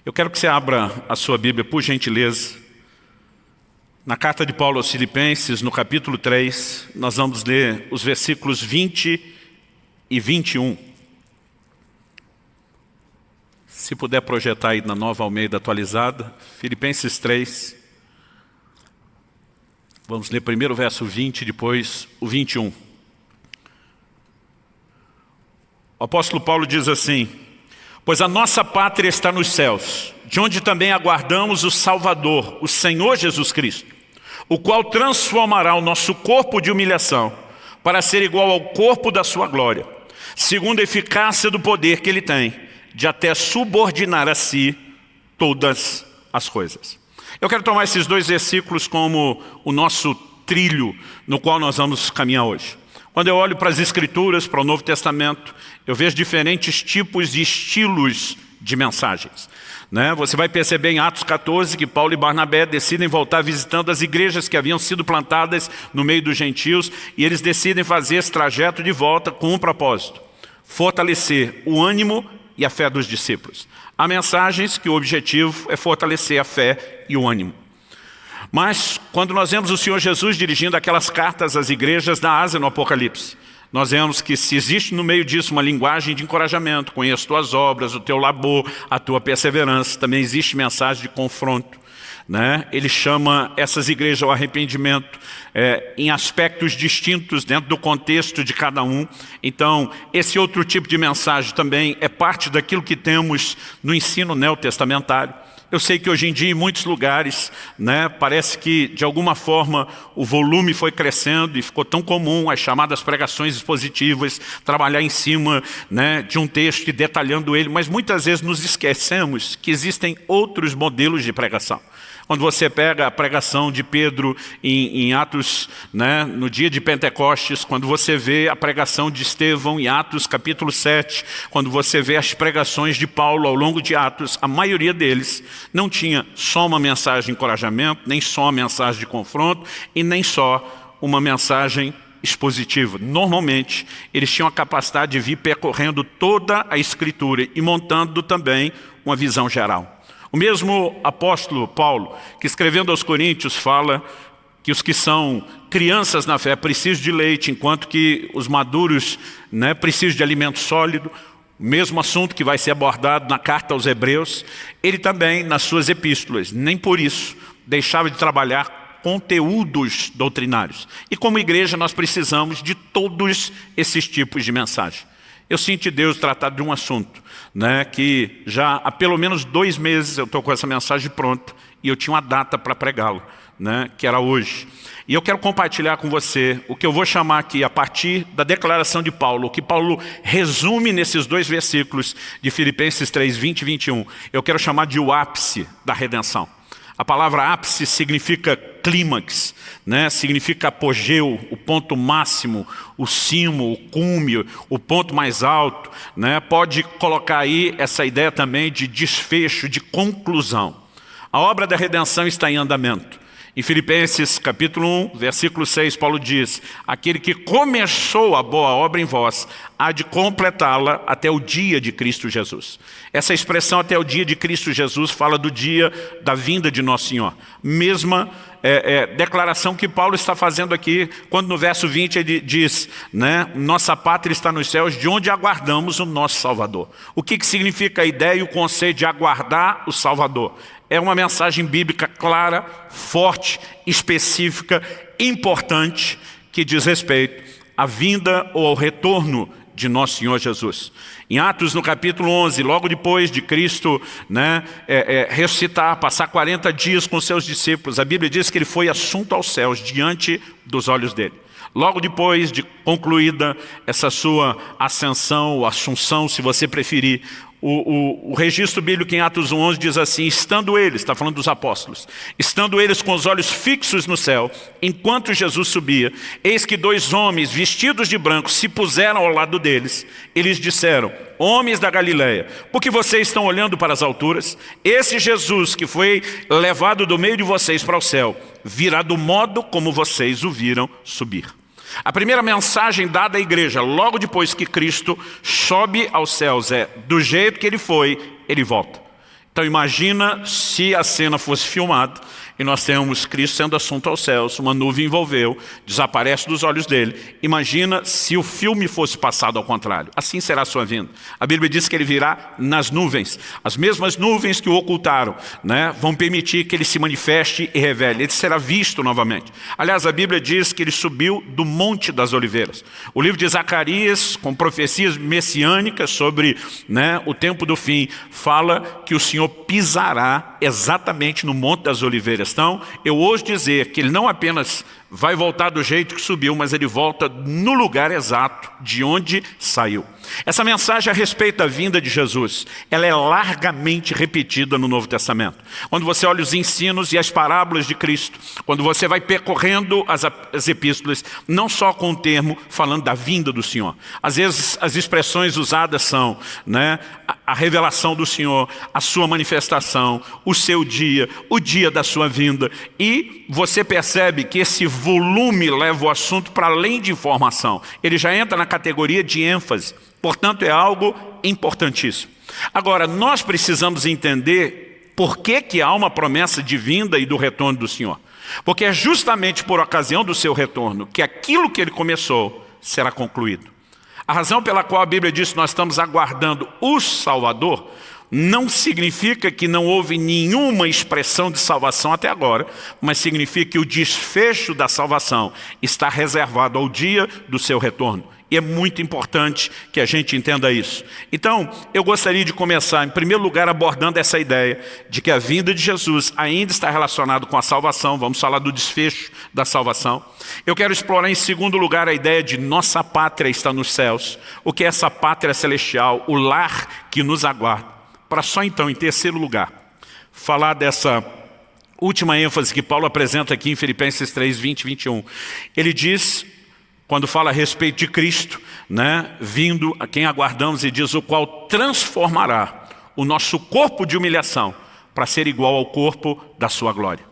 Eu quero que você abra a sua Bíblia, por gentileza. Na carta de Paulo aos Filipenses, no capítulo 3, nós vamos ler os versículos 20 e 21. Se puder projetar aí na Nova Almeida atualizada, Filipenses 3. Vamos ler primeiro o verso 20, depois o 21. O apóstolo Paulo diz assim: pois a nossa pátria está nos céus, de onde também aguardamos o Salvador, o Senhor Jesus Cristo, o qual transformará o nosso corpo de humilhação para ser igual ao corpo da sua glória, segundo a eficácia do poder que ele tem, de até subordinar a si todas as coisas. Eu quero tomar esses dois versículos como o nosso trilho no qual nós vamos caminhar hoje. Quando eu olho para as Escrituras, para o Novo Testamento, eu vejo diferentes tipos e estilos de mensagens. Você vai perceber em Atos 14 que Paulo e Barnabé decidem voltar visitando as igrejas que haviam sido plantadas no meio dos gentios, e eles decidem fazer esse trajeto de volta com um propósito: fortalecer o ânimo e a fé dos discípulos. Há mensagens que o objetivo é fortalecer a fé e o ânimo. Mas quando nós vemos o Senhor Jesus dirigindo aquelas cartas às igrejas da Ásia no Apocalipse, nós vemos que se existe no meio disso uma linguagem de encorajamento, conheço tuas obras, o teu labor, a tua perseverança, também existe mensagem de confronto. Ele chama essas igrejas ao arrependimento em aspectos distintos dentro do contexto de cada um. Então, esse outro tipo de mensagem também é parte daquilo que temos no ensino neotestamentário. Eu sei que hoje em dia, em muitos lugares, parece que, de alguma forma, o volume foi crescendo e ficou tão comum as chamadas pregações expositivas, trabalhar em cima de um texto e detalhando ele, mas muitas vezes nos esquecemos que existem outros modelos de pregação. Quando você pega a pregação de Pedro em Atos, no dia de Pentecostes, quando você vê a pregação de Estevão em Atos capítulo 7, quando você vê as pregações de Paulo ao longo de Atos, a maioria deles não tinha só uma mensagem de encorajamento, nem só uma mensagem de confronto e nem só uma mensagem expositiva. Normalmente, eles tinham a capacidade de vir percorrendo toda a Escritura e montando também uma visão geral. O mesmo apóstolo Paulo, que escrevendo aos Coríntios fala que os que são crianças na fé precisam de leite, enquanto que os maduros precisam de alimento sólido, o mesmo assunto que vai ser abordado na carta aos Hebreus, ele também, nas suas epístolas, nem por isso deixava de trabalhar conteúdos doutrinários. E como igreja nós precisamos de todos esses tipos de mensagem. Eu sinto Deus tratar de um assunto que já há pelo menos 2 meses eu estou com essa mensagem pronta e eu tinha uma data para pregá-la, que era hoje. E eu quero compartilhar com você o que eu vou chamar aqui, a partir da declaração de Paulo, o que Paulo resume nesses 2 versículos de Filipenses 3, 20 e 21. Eu quero chamar de o ápice da redenção. A palavra ápice significa clímax, significa apogeu, o ponto máximo, o cimo, o cume, o ponto mais alto. Pode colocar aí essa ideia também de desfecho, de conclusão. A obra da redenção está em andamento. Em Filipenses capítulo 1, versículo 6, Paulo diz: aquele que começou a boa obra em vós, há de completá-la até o dia de Cristo Jesus. Essa expressão até o dia de Cristo Jesus fala do dia da vinda de Nosso Senhor. Mesma declaração que Paulo está fazendo aqui, quando no verso 20 ele diz, nossa pátria está nos céus, de onde aguardamos o nosso Salvador. O que significa a ideia e o conceito de aguardar o Salvador? É uma mensagem bíblica clara, forte, específica, importante, que diz respeito à vinda ou ao retorno de Nosso Senhor Jesus. Em Atos, no capítulo 11, logo depois de Cristo ressuscitar, passar 40 dias com seus discípulos, a Bíblia diz que ele foi assunto aos céus diante dos olhos dele. Logo depois de concluída essa sua ascensão, ou assunção, se você preferir, o registro bíblico em Atos 1:11 diz assim: estando eles, está falando dos apóstolos, estando eles com os olhos fixos no céu, enquanto Jesus subia, eis que 2 homens vestidos de branco se puseram ao lado deles. Eles disseram: homens da Galileia, por que vocês estão olhando para as alturas? Esse Jesus que foi levado do meio de vocês para o céu, virá do modo como vocês o viram subir. A primeira mensagem dada à igreja, logo depois que Cristo sobe aos céus, é: do jeito que ele foi, ele volta. Então imagina se a cena fosse filmada e nós temos Cristo sendo assunto aos céus, uma nuvem envolveu, desaparece dos olhos dele. Imagina se o filme fosse passado ao contrário. Assim será a sua vinda. A Bíblia diz que ele virá nas nuvens. As mesmas nuvens que o ocultaram, né, vão permitir que ele se manifeste e revele. Ele será visto novamente. Aliás, a Bíblia diz que ele subiu do Monte das Oliveiras. O livro de Zacarias, com profecias messiânicas sobre, né, o tempo do fim, fala que o Senhor pisará exatamente no Monte das Oliveiras. Então, eu ouso dizer que ele não apenas vai voltar do jeito que subiu, mas ele volta no lugar exato de onde saiu. Essa mensagem a respeito da vinda de Jesus, ela é largamente repetida no Novo Testamento. Quando você olha os ensinos e as parábolas de Cristo, quando você vai percorrendo as epístolas, não só com o termo falando da vinda do Senhor. Às vezes as expressões usadas são, né, a revelação do Senhor, a sua manifestação, o seu dia, o dia da sua vinda. E você percebe que esse volume leva o assunto para além de informação. Ele já entra na categoria de ênfase. Portanto, é algo importantíssimo. Agora, nós precisamos entender por que há uma promessa de vinda e do retorno do Senhor. Porque é justamente por ocasião do seu retorno que aquilo que ele começou será concluído. A razão pela qual a Bíblia diz que nós estamos aguardando o Salvador não significa que não houve nenhuma expressão de salvação até agora, mas significa que o desfecho da salvação está reservado ao dia do seu retorno. E é muito importante que a gente entenda isso. Então, eu gostaria de começar, em primeiro lugar, abordando essa ideia de que a vinda de Jesus ainda está relacionada com a salvação. Vamos falar do desfecho da salvação. Eu quero explorar, em segundo lugar, a ideia de nossa pátria está nos céus. O que é essa pátria celestial, o lar que nos aguarda. Para só então, em terceiro lugar, falar dessa última ênfase que Paulo apresenta aqui em Filipenses 3, 20 e 21. Ele diz, quando fala a respeito de Cristo, né, vindo a quem aguardamos, e diz: o qual transformará o nosso corpo de humilhação para ser igual ao corpo da sua glória.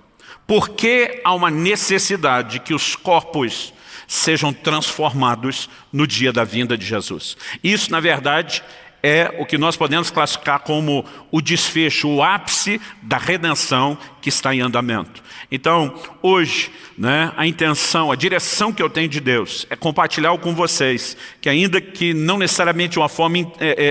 Porque há uma necessidade que os corpos sejam transformados no dia da vinda de Jesus. Isso, na verdade, é o que nós podemos classificar como o desfecho, o ápice da redenção que está em andamento. Então, hoje, né, a intenção, a direção que eu tenho de Deus é compartilhar com vocês, que ainda que não necessariamente de uma forma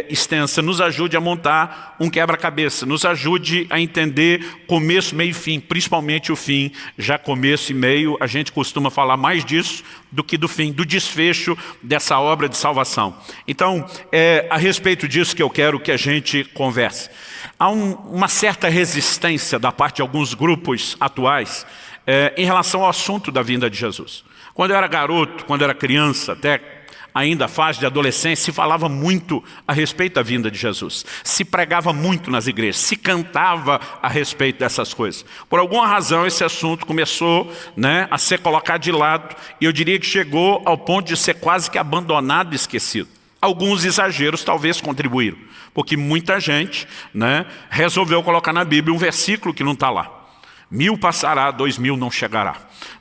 extensa, nos ajude a montar um quebra-cabeça, nos ajude a entender começo, meio e fim, principalmente o fim, já começo e meio. A gente costuma falar mais disso do que do fim, do desfecho dessa obra de salvação. Então, é a respeito disso que eu quero que a gente converse. Há uma certa resistência da parte de alguns grupos atuais em relação ao assunto da vinda de Jesus. Quando eu era garoto, quando eu era criança, até ainda a fase de adolescência, se falava muito a respeito da vinda de Jesus. Se pregava muito nas igrejas, se cantava a respeito dessas coisas. Por alguma razão esse assunto começou, né, a ser colocado de lado, e eu diria que chegou ao ponto de ser quase que abandonado e esquecido. Alguns exageros talvez contribuíram, porque muita gente, né, resolveu colocar na Bíblia um versículo que não está lá. 1000 passará, 2000 não chegará.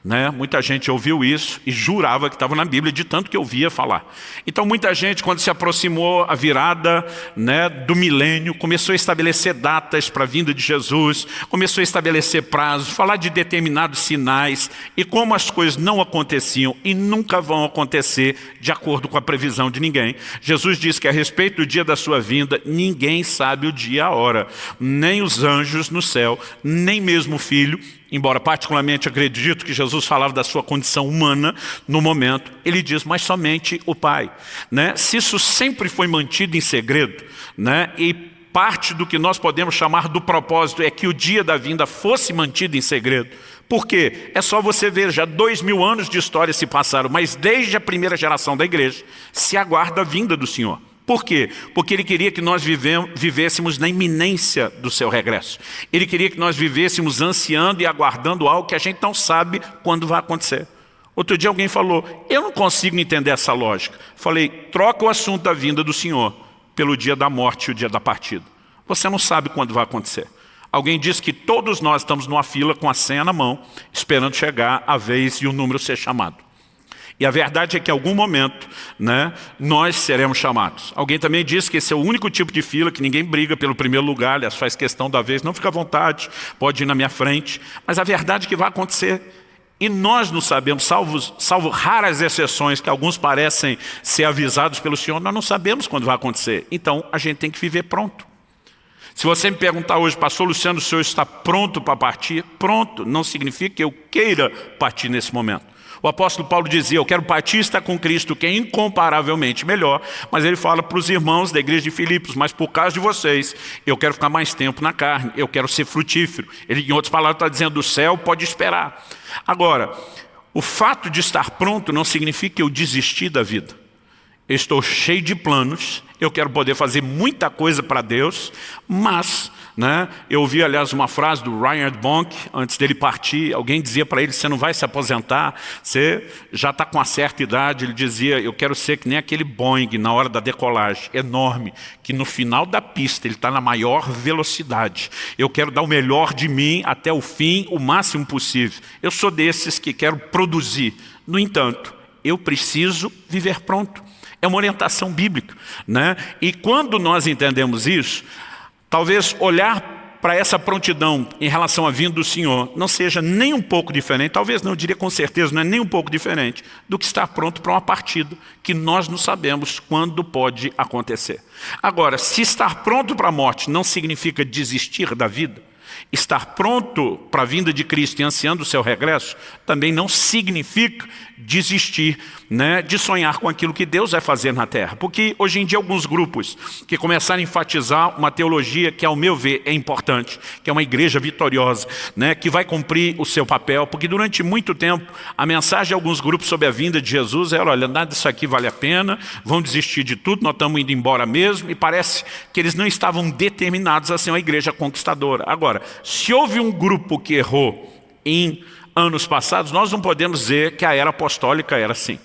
Né? Muita gente ouviu isso e jurava que estava na Bíblia, de tanto que ouvia falar. Então muita gente, quando se aproximou a virada, né, do milênio, começou a estabelecer datas para a vinda de Jesus, começou a estabelecer prazos, falar de determinados sinais, e como as coisas não aconteciam e nunca vão acontecer de acordo com a previsão de ninguém. Jesus diz que a respeito do dia da sua vinda, ninguém sabe o dia e a hora, nem os anjos no céu, nem mesmo o Filho. Embora particularmente acredito que Jesus falava da sua condição humana no momento, ele diz, mas somente o Pai. Né? Se isso sempre foi mantido em segredo, né, e parte do que nós podemos chamar do propósito é que o dia da vinda fosse mantido em segredo. Por quê? É só você ver, já 2000 anos de história se passaram, mas desde a primeira geração da igreja se aguarda a vinda do Senhor. Por quê? Porque ele queria que nós vivêssemos na iminência do seu regresso. Ele queria que nós vivêssemos ansiando e aguardando algo que a gente não sabe quando vai acontecer. Outro dia alguém falou, eu não consigo entender essa lógica. Falei, troca o assunto da vinda do Senhor pelo dia da morte e o dia da partida. Você não sabe quando vai acontecer. Alguém disse que todos nós estamos numa fila com a senha na mão, esperando chegar a vez e o número ser chamado. E a verdade é que em algum momento, né, nós seremos chamados. Alguém também disse que esse é o único tipo de fila que ninguém briga pelo primeiro lugar, aliás, faz questão da vez, não fica à vontade, pode ir na minha frente. Mas a verdade é que vai acontecer. E nós não sabemos, salvo raras exceções que alguns parecem ser avisados pelo Senhor, nós não sabemos quando vai acontecer. Então, a gente tem que viver pronto. Se você me perguntar hoje, pastor Luciano, o senhor está pronto para partir? Pronto, não significa que eu queira partir nesse momento. O apóstolo Paulo dizia, eu quero partir e estar com Cristo, que é incomparavelmente melhor. Mas ele fala para os irmãos da igreja de Filipos, mas por causa de vocês, eu quero ficar mais tempo na carne, eu quero ser frutífero. Ele, em outras palavras, está dizendo, o céu pode esperar. Agora, o fato de estar pronto não significa que eu desisti da vida. Eu estou cheio de planos, eu quero poder fazer muita coisa para Deus, mas, né, eu ouvi, aliás, uma frase do Reinhard Bonk, antes dele partir, alguém dizia para ele, você não vai se aposentar, você já está com uma certa idade, ele dizia, eu quero ser que nem aquele Boeing na hora da decolagem, enorme, que no final da pista ele está na maior velocidade, eu quero dar o melhor de mim até o fim, o máximo possível. Eu sou desses que quero produzir, no entanto, eu preciso viver pronto. É uma orientação bíblica, né? E quando nós entendemos isso, talvez olhar para essa prontidão em relação à vinda do Senhor não seja nem um pouco diferente, talvez não, eu diria com certeza, não é nem um pouco diferente do que estar pronto para uma partida que nós não sabemos quando pode acontecer. Agora, se estar pronto para a morte não significa desistir da vida, estar pronto para a vinda de Cristo e ansiando o seu regresso também não significa desistir, né, de sonhar com aquilo que Deus vai fazer na terra. Porque hoje em dia alguns grupos que começaram a enfatizar uma teologia que ao meu ver é importante, que é uma igreja vitoriosa, né, que vai cumprir o seu papel, porque durante muito tempo a mensagem de alguns grupos sobre a vinda de Jesus era, olha, nada disso aqui vale a pena, vão desistir de tudo, nós estamos indo embora mesmo, e parece que eles não estavam determinados a ser uma igreja conquistadora. Agora, se houve um grupo que errou em anos passados, nós não podemos dizer que a era apostólica era assim.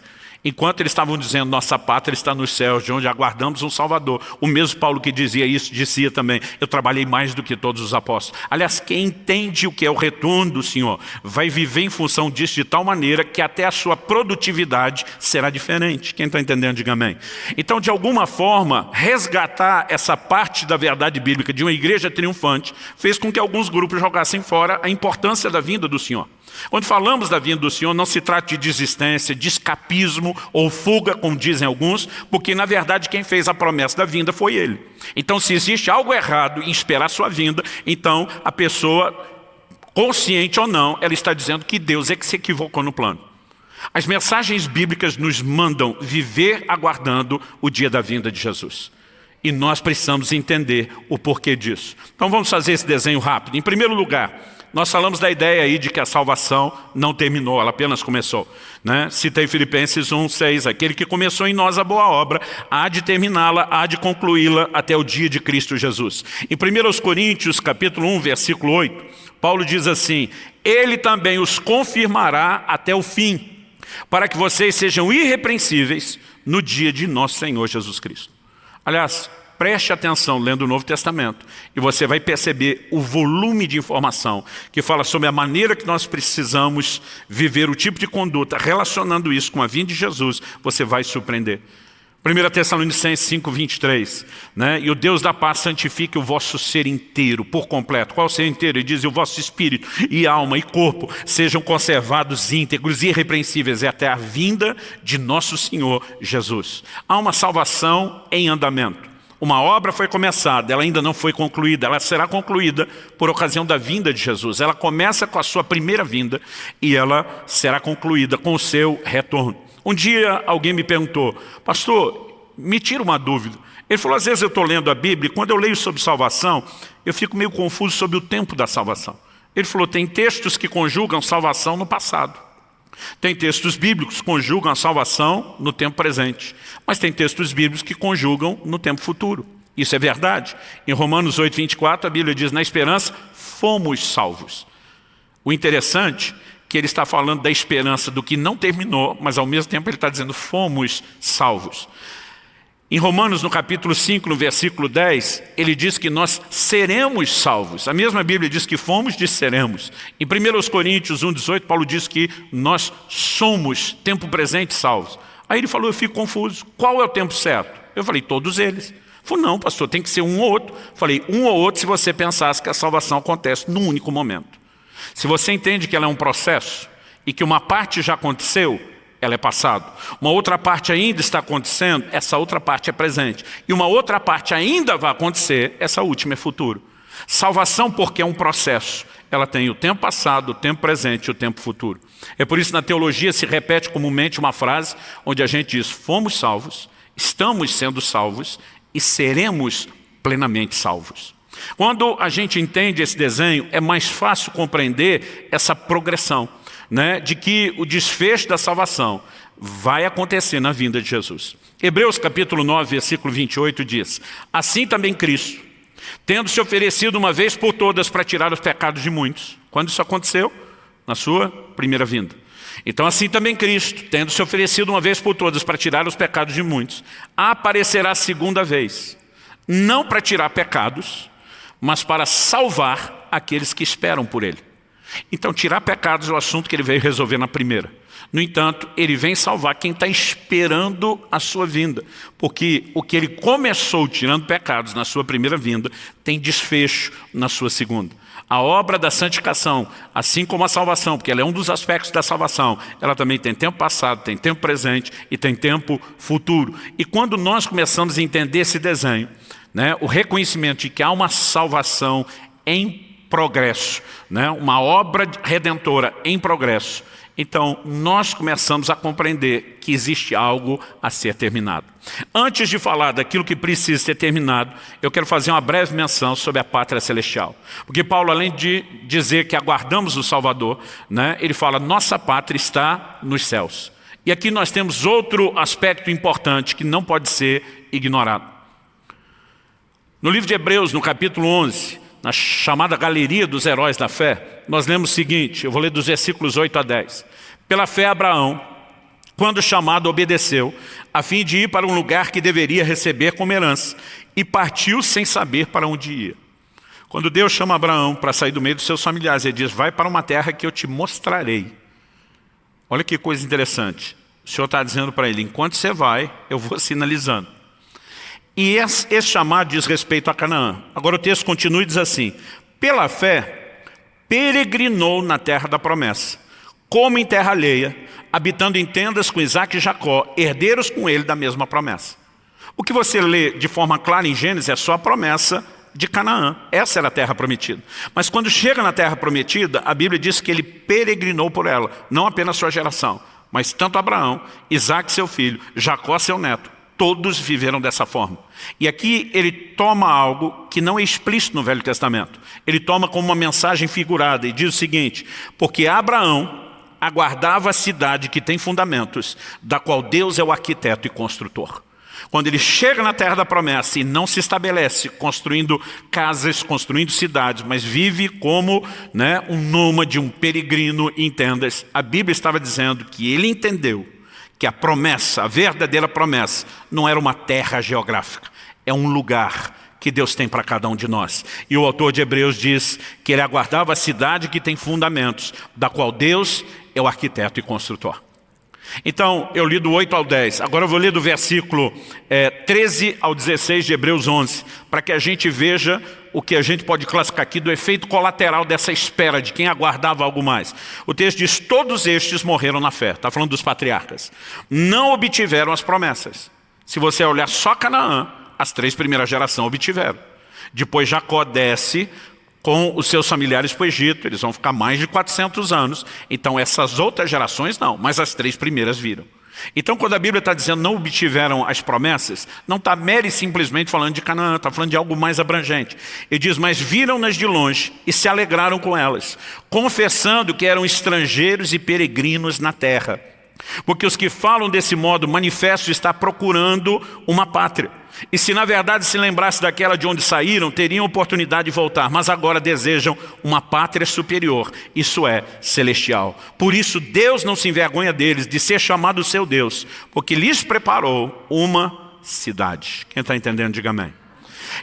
Enquanto eles estavam dizendo, nossa pátria está nos céus, de onde aguardamos um Salvador. O mesmo Paulo que dizia isso, dizia também, eu trabalhei mais do que todos os apóstolos. Aliás, quem entende o que é o retorno do Senhor, vai viver em função disso de tal maneira que até a sua produtividade será diferente. Quem está entendendo, diga amém. Então, de alguma forma, resgatar essa parte da verdade bíblica de uma igreja triunfante, fez com que alguns grupos jogassem fora a importância da vinda do Senhor. Quando falamos da vinda do Senhor, não se trata de desistência, de escapismo ou fuga, como dizem alguns, porque na verdade quem fez a promessa da vinda foi Ele. Então se existe algo errado em esperar a sua vinda, então a pessoa, consciente ou não, ela está dizendo que Deus é que se equivocou no plano. As mensagens bíblicas nos mandam viver aguardando o dia da vinda de Jesus. E nós precisamos entender o porquê disso. Então vamos fazer esse desenho rápido. Em primeiro lugar, nós falamos da ideia aí de que a salvação não terminou, ela apenas começou, né? Citei Filipenses 1:6, aquele que começou em nós a boa obra, há de terminá-la, há de concluí-la até o dia de Cristo Jesus. Em 1 Coríntios, capítulo 1, versículo 8, Paulo diz assim, Ele também os confirmará até o fim, para que vocês sejam irrepreensíveis no dia de nosso Senhor Jesus Cristo. Aliás, preste atenção lendo o Novo Testamento e você vai perceber o volume de informação que fala sobre a maneira que nós precisamos viver o tipo de conduta, relacionando isso com a vinda de Jesus, você vai se surpreender. 1 Tessalonicenses 5:23, né? E o Deus da paz santifique o vosso ser inteiro, por completo. Qual o ser inteiro? Ele diz, e o vosso espírito, e alma, e corpo, sejam conservados íntegros e irrepreensíveis até a vinda de nosso Senhor Jesus. Há uma salvação em andamento. Uma obra foi começada, ela ainda não foi concluída, ela será concluída por ocasião da vinda de Jesus. Ela começa com a sua primeira vinda e ela será concluída com o seu retorno. Um dia alguém me perguntou, pastor, me tira uma dúvida. Ele falou, às vezes eu estou lendo a Bíblia e quando eu leio sobre salvação, eu fico meio confuso sobre o tempo da salvação. Ele falou, tem textos que conjugam salvação no passado. Tem textos bíblicos que conjugam a salvação no tempo presente. Mas tem textos bíblicos que conjugam no tempo futuro. Isso é verdade. Em Romanos 8:24 a Bíblia diz, na esperança fomos salvos. O interessante é que ele está falando da esperança do que não terminou, mas ao mesmo tempo ele está dizendo fomos salvos. Em Romanos, no capítulo 5, no versículo 10, ele diz que nós seremos salvos. A mesma Bíblia diz que fomos, diz seremos. Em 1 Coríntios 1,18, Paulo diz que nós somos, tempo presente, salvos. Aí ele falou, eu fico confuso, qual é o tempo certo? Eu falei, todos eles. Ele falou, não, pastor, tem que ser um ou outro. Eu falei, um ou outro se você pensasse que a salvação acontece num único momento. Se você entende que ela é um processo e que uma parte já aconteceu, ela é passado. Uma outra parte ainda está acontecendo, essa outra parte é presente. E uma outra parte ainda vai acontecer, essa última é futuro. Salvação, porque é um processo. Ela tem o tempo passado, o tempo presente e o tempo futuro. É por isso que na teologia se repete comumente uma frase onde a gente diz, fomos salvos, estamos sendo salvos e seremos plenamente salvos. Quando a gente entende esse desenho, é mais fácil compreender essa progressão, né, de que o desfecho da salvação vai acontecer na vinda de Jesus. Hebreus capítulo 9, versículo 28 diz, assim também Cristo, tendo se oferecido uma vez por todas para tirar os pecados de muitos. Quando isso aconteceu? Na sua primeira vinda. Então assim também Cristo, tendo se oferecido uma vez por todas para tirar os pecados de muitos, aparecerá segunda vez, não para tirar pecados, mas para salvar aqueles que esperam por Ele. Então tirar pecados é o assunto que Ele veio resolver na primeira. No entanto, Ele vem salvar quem está esperando a sua vinda. Porque o que Ele começou tirando pecados na sua primeira vinda, tem desfecho na sua segunda. A obra da santificação, assim como a salvação, porque ela é um dos aspectos da salvação, ela também tem tempo passado, tem tempo presente e tem tempo futuro. E quando nós começamos a entender esse desenho, né, o reconhecimento de que há uma salvação em progresso, né, uma obra redentora em progresso, então nós começamos a compreender que existe algo a ser terminado. Antes de falar daquilo que precisa ser terminado, eu quero fazer uma breve menção sobre a pátria celestial. Porque Paulo, além de dizer que aguardamos o Salvador, né, ele fala, nossa pátria está nos céus. E aqui nós temos outro aspecto importante que não pode ser ignorado. No livro de Hebreus, no capítulo 11, na chamada Galeria dos Heróis da Fé, nós lemos o seguinte, eu vou ler dos versículos 8 a 10. Pela fé Abraão, quando chamado, obedeceu, a fim de ir para um lugar que deveria receber como herança, e partiu sem saber para onde ia. Quando Deus chama Abraão para sair do meio dos seus familiares, Ele diz, vai para uma terra que eu te mostrarei. Olha que coisa interessante. O Senhor está dizendo para ele, enquanto você vai, eu vou sinalizando. E esse chamado diz respeito a Canaã. Agora o texto continua e diz assim, pela fé, peregrinou na terra da promessa, como em terra alheia, habitando em tendas com Isaque e Jacó, herdeiros com ele da mesma promessa. O que você lê de forma clara em Gênesis é só a promessa de Canaã. Essa era a terra prometida. Mas quando chega na terra prometida, a Bíblia diz que ele peregrinou por ela, não apenas sua geração, mas tanto Abraão, Isaque seu filho, Jacó seu neto, todos viveram dessa forma. E aqui ele toma algo que não é explícito no Velho Testamento. Ele toma como uma mensagem figurada e diz o seguinte, porque Abraão aguardava a cidade que tem fundamentos, da qual Deus é o arquiteto e construtor. Quando ele chega na terra da promessa e não se estabelece construindo casas, construindo cidades, mas vive como, né, um nômade, um peregrino em tendas, a Bíblia estava dizendo que ele entendeu que a promessa, a verdadeira promessa, não era uma terra geográfica, é um lugar que Deus tem para cada um de nós. E o autor de Hebreus diz que ele aguardava a cidade que tem fundamentos, da qual Deus é o arquiteto e construtor. Então, eu li do 8 ao 10, agora eu vou ler do versículo 13 ao 16 de Hebreus 11, para que a gente veja o que a gente pode classificar aqui do efeito colateral dessa espera de quem aguardava algo mais. O texto diz, todos estes morreram na fé, está falando dos patriarcas, não obtiveram as promessas. Se você olhar só Canaã, as 3 primeiras gerações obtiveram. Depois Jacó desce com os seus familiares para o Egito, eles vão ficar mais de 400 anos, então essas outras gerações não, mas as 3 primeiras viram. Então quando a Bíblia está dizendo não obtiveram as promessas, não está mere simplesmente falando de Canaã, está falando de algo mais abrangente. Ele diz, mas viram-nas de longe e se alegraram com elas, confessando que eram estrangeiros e peregrinos na terra. Porque os que falam desse modo, manifesto está procurando uma pátria. E se na verdade se lembrasse daquela de onde saíram, teriam oportunidade de voltar, mas agora desejam uma pátria superior, isso é, celestial. Por isso Deus não se envergonha deles de ser chamado seu Deus, porque lhes preparou uma cidade. Quem está entendendo, diga amém.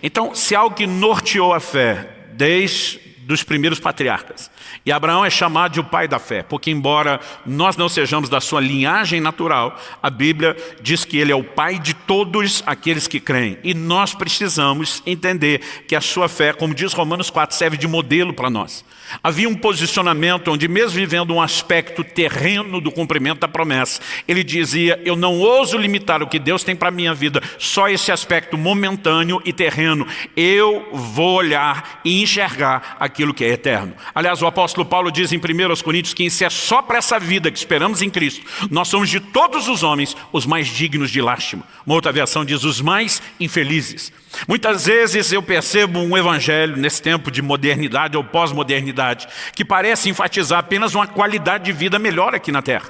Então, se algo que norteou a fé desde dos primeiros patriarcas, e Abraão é chamado de o pai da fé, porque embora nós não sejamos da sua linhagem natural, a Bíblia diz que ele é o pai de todos aqueles que creem. E nós precisamos entender que a sua fé, como diz Romanos 4, serve de modelo para nós. Havia um posicionamento onde, mesmo vivendo um aspecto terreno do cumprimento da promessa, ele dizia: eu não ouso limitar o que Deus tem para a minha vida, só esse aspecto momentâneo e terreno. Eu vou olhar e enxergar aquilo que é eterno. Aliás, o apóstolo Paulo diz em 1 Coríntios que se é só para essa vida que esperamos em Cristo, nós somos de todos os homens os mais dignos de lástima. Uma outra versão diz os mais infelizes. Muitas vezes eu percebo um evangelho nesse tempo de modernidade ou pós-modernidade que parece enfatizar apenas uma qualidade de vida melhor aqui na terra.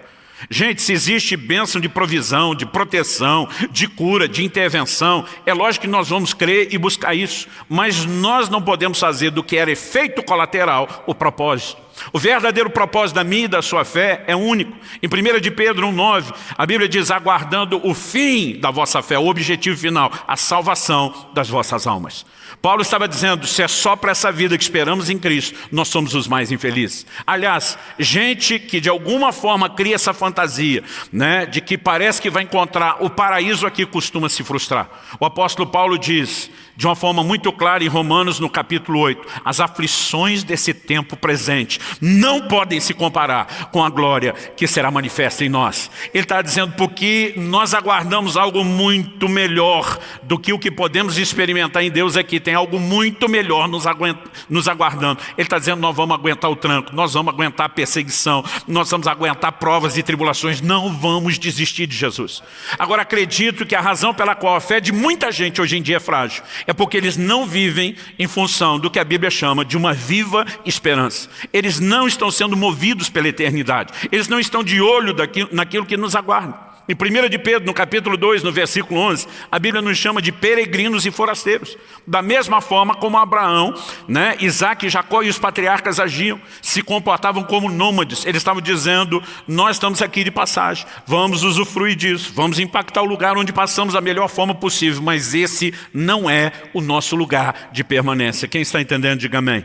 Gente, se existe bênção de provisão, de proteção, de cura, de intervenção, é lógico que nós vamos crer e buscar isso, mas nós não podemos fazer do que era efeito colateral o propósito. O verdadeiro propósito da minha e da sua fé é único. Em 1 de Pedro 1,9, a Bíblia diz: aguardando o fim da vossa fé, o objetivo final, a salvação das vossas almas. Paulo estava dizendo, se é só para essa vida que esperamos em Cristo, nós somos os mais infelizes. Aliás, gente que de alguma forma cria essa fantasia, né, de que parece que vai encontrar o paraíso aqui, costuma se frustrar. O apóstolo Paulo diz, de uma forma muito clara em Romanos no capítulo 8, as aflições desse tempo presente não podem se comparar com a glória que será manifesta em nós. Ele está dizendo, porque nós aguardamos algo muito melhor do que o que podemos experimentar em Deus aqui. Tem algo muito melhor nos aguardando. Ele está dizendo, nós vamos aguentar o tranco, nós vamos aguentar a perseguição, nós vamos aguentar provas e tribulações, não vamos desistir de Jesus. Agora, acredito que a razão pela qual a fé de muita gente hoje em dia é frágil é porque eles não vivem em função do que a Bíblia chama de uma viva esperança. Eles não estão sendo movidos pela eternidade. Eles não estão de olho naquilo que nos aguarda. Em 1 de Pedro, no capítulo 2, no versículo 11, a Bíblia nos chama de peregrinos e forasteiros. Da mesma forma como Abraão, né, Isaac, Jacó e os patriarcas agiam, se comportavam como nômades. Eles estavam dizendo, nós estamos aqui de passagem, vamos usufruir disso, vamos impactar o lugar onde passamos da melhor forma possível, mas esse não é o nosso lugar de permanência. Quem está entendendo, diga amém.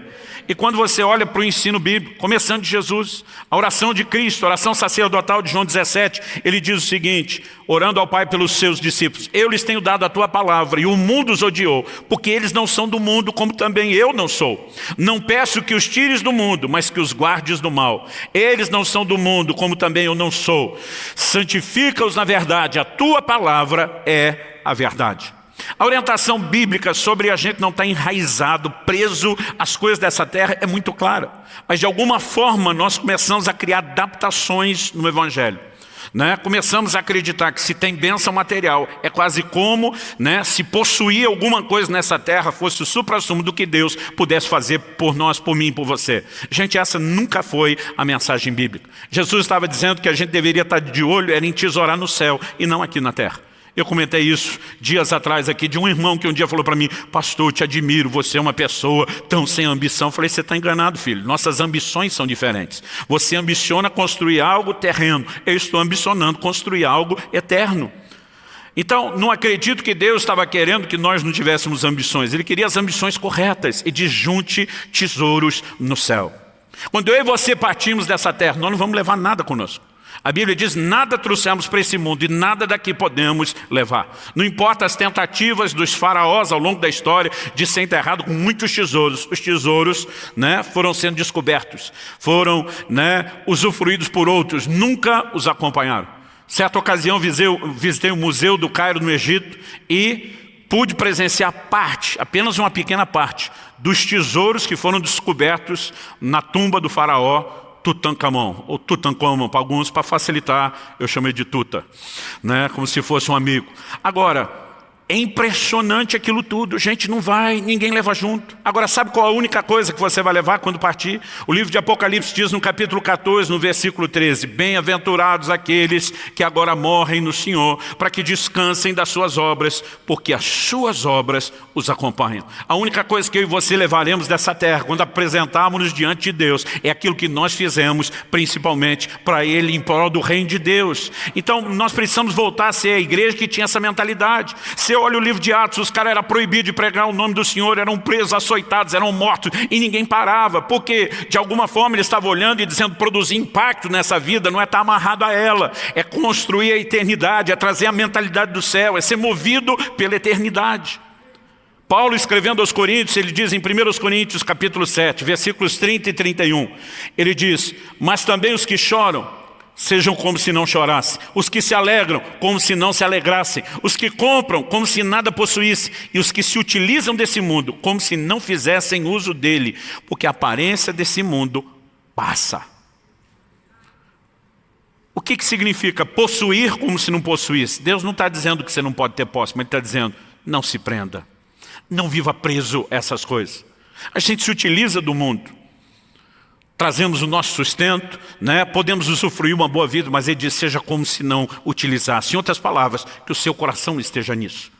E quando você olha para o ensino bíblico, começando de Jesus, a oração de Cristo, a oração sacerdotal de João 17, ele diz o seguinte, orando ao Pai pelos seus discípulos, eu lhes tenho dado a tua palavra e o mundo os odiou, porque eles não são do mundo como também eu não sou. Não peço que os tires do mundo, mas que os guardes do mal. Eles não são do mundo como também eu não sou. Santifica-os na verdade, a tua palavra é a verdade. A orientação bíblica sobre a gente não estar enraizado, preso às coisas dessa terra é muito clara. Mas de alguma forma nós começamos a criar adaptações no Evangelho. Né? Começamos a acreditar que se tem bênção material, é quase como, né, se possuir alguma coisa nessa terra fosse o suprassumo do que Deus pudesse fazer por nós, por mim, por você. Gente, essa nunca foi a mensagem bíblica. Jesus estava dizendo que a gente deveria estar de olho, era em tesourar no céu e não aqui na terra. Eu comentei isso dias atrás aqui de um irmão que um dia falou para mim, pastor, eu te admiro, você é uma pessoa tão sem ambição. Eu falei, você está enganado, filho, nossas ambições são diferentes. Você ambiciona construir algo terreno, eu estou ambicionando construir algo eterno. Então, não acredito que Deus estava querendo que nós não tivéssemos ambições. Ele queria as ambições corretas e diz, junte tesouros no céu. Quando eu e você partimos dessa terra, nós não vamos levar nada conosco. A Bíblia diz, nada trouxemos para esse mundo e nada daqui podemos levar. Não importa as tentativas dos faraós ao longo da história de ser enterrado com muitos tesouros. Os tesouros, né, foram sendo descobertos, foram, né, usufruídos por outros, nunca os acompanharam. Certa ocasião visitei o Museu do Cairo no Egito e pude presenciar apenas uma pequena parte, dos tesouros que foram descobertos na tumba do faraó Tutankhamon, ou Tutankhamon para alguns, para facilitar, eu chamei de Tuta, né, como se fosse um amigo. Agora, É impressionante aquilo tudo. Gente, não vai, ninguém leva junto. Agora, sabe qual a única coisa que você vai levar quando partir? O livro de Apocalipse diz no capítulo 14, no versículo 13, bem-aventurados aqueles que agora morrem no Senhor, para que descansem das suas obras, porque as suas obras os acompanham. A única coisa que eu e você levaremos dessa terra, quando apresentarmos-nos diante de Deus, é aquilo que nós fizemos, principalmente para Ele, em prol do reino de Deus. Então, nós precisamos voltar a ser a igreja que tinha essa mentalidade. Você olha o livro de Atos, os caras eram proibidos de pregar o nome do Senhor, eram presos, açoitados, eram mortos, e ninguém parava, porque de alguma forma eles estavam olhando e dizendo, produzir impacto nessa vida não é estar amarrado a ela, é construir a eternidade, é trazer a mentalidade do céu, é ser movido pela eternidade. Paulo, escrevendo aos Coríntios, ele diz em 1 Coríntios capítulo 7, versículos 30 e 31, ele diz, mas também os que choram, sejam como se não chorassem, os que se alegram, como se não se alegrassem, os que compram, como se nada possuíssem, e os que se utilizam desse mundo, como se não fizessem uso dele, porque a aparência desse mundo passa. O que significa possuir como se não possuísse? Deus não está dizendo que você não pode ter posse, mas Ele está dizendo, não se prenda, não viva preso a essas coisas. A gente se utiliza do mundo. Trazemos o nosso sustento, né? Podemos usufruir uma boa vida, mas ele diz, seja como se não utilizasse. Em outras palavras, que o seu coração esteja nisso.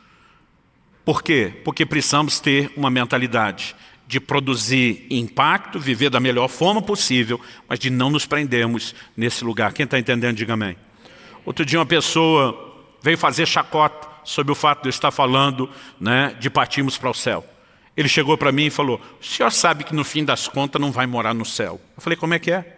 Por quê? Porque precisamos ter uma mentalidade de produzir impacto, viver da melhor forma possível, mas de não nos prendermos nesse lugar. Quem está entendendo, diga amém. Outro dia uma pessoa veio fazer chacota sobre o fato de eu estar falando, né, de partirmos para o céu. Ele chegou para mim e falou, o senhor sabe que no fim das contas não vai morar no céu. Eu falei, como é que é?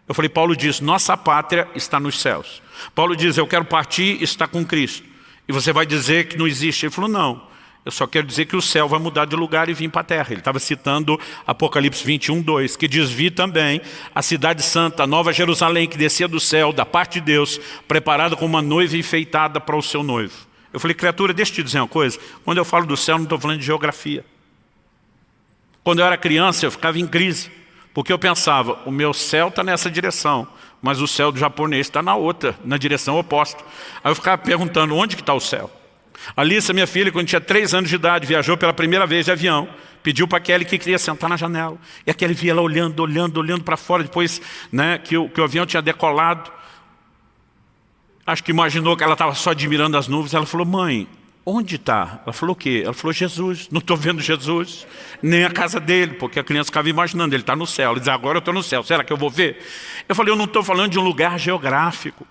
Eu falei, Paulo diz, nossa pátria está nos céus. Paulo diz, eu quero partir e estar com Cristo. E você vai dizer que não existe. Ele falou, não, eu só quero dizer que o céu vai mudar de lugar e vir para a terra. Ele estava citando Apocalipse 21, 2, que diz, vi também a cidade santa, a nova Jerusalém, que descia do céu, da parte de Deus, preparada como uma noiva enfeitada para o seu noivo. Eu falei, criatura, deixa eu te dizer uma coisa, quando eu falo do céu, não estou falando de geografia. Quando eu era criança, eu ficava em crise, porque eu pensava, o meu céu está nessa direção, mas o céu do japonês está na outra, na direção oposta. Aí eu ficava perguntando, onde que está o céu? A Alissa, minha filha, quando tinha 3 anos de idade, viajou pela primeira vez de avião, pediu para a Kelly que queria sentar na janela. E a Kelly via ela olhando para fora, depois, né, que o avião tinha decolado. Acho que imaginou que ela estava só admirando as nuvens. Ela falou, mãe, onde está? Ela falou o quê? Ela falou, Jesus. Não estou vendo Jesus, nem a casa dele, porque a criança ficava imaginando, ele está no céu. Ela diz, agora eu estou no céu, será que eu vou ver? Eu falei, eu não estou falando de um lugar geográfico.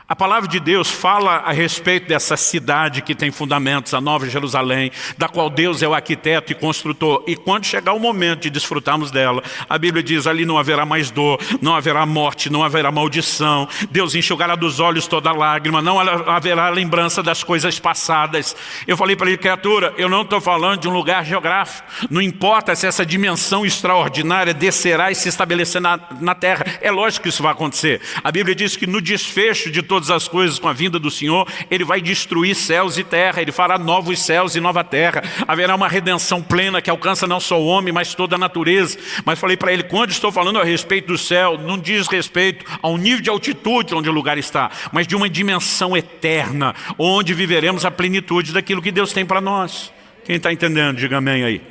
A palavra de Deus fala a respeito dessa cidade que tem fundamentos, a Nova Jerusalém, da qual Deus é o arquiteto e construtor. E quando chegar o momento de desfrutarmos dela, a Bíblia diz, ali não haverá mais dor, não haverá morte, não haverá maldição. Deus enxugará dos olhos toda lágrima, não haverá lembrança das coisas passadas. Eu falei para ele, criatura, eu não estou falando de um lugar geográfico. Não importa se essa dimensão extraordinária descerá e se estabelecer na terra. É lógico que isso vai acontecer. A Bíblia diz que no desfecho de todas as coisas com a vinda do Senhor, Ele vai destruir céus e terra, Ele fará novos céus e nova terra, haverá uma redenção plena que alcança não só o homem, mas toda a natureza. Mas falei para ele, quando estou falando a respeito do céu, não diz respeito ao nível de altitude onde o lugar está, mas de uma dimensão eterna, onde viveremos a plenitude daquilo que Deus tem para nós. Quem está entendendo, diga amém aí.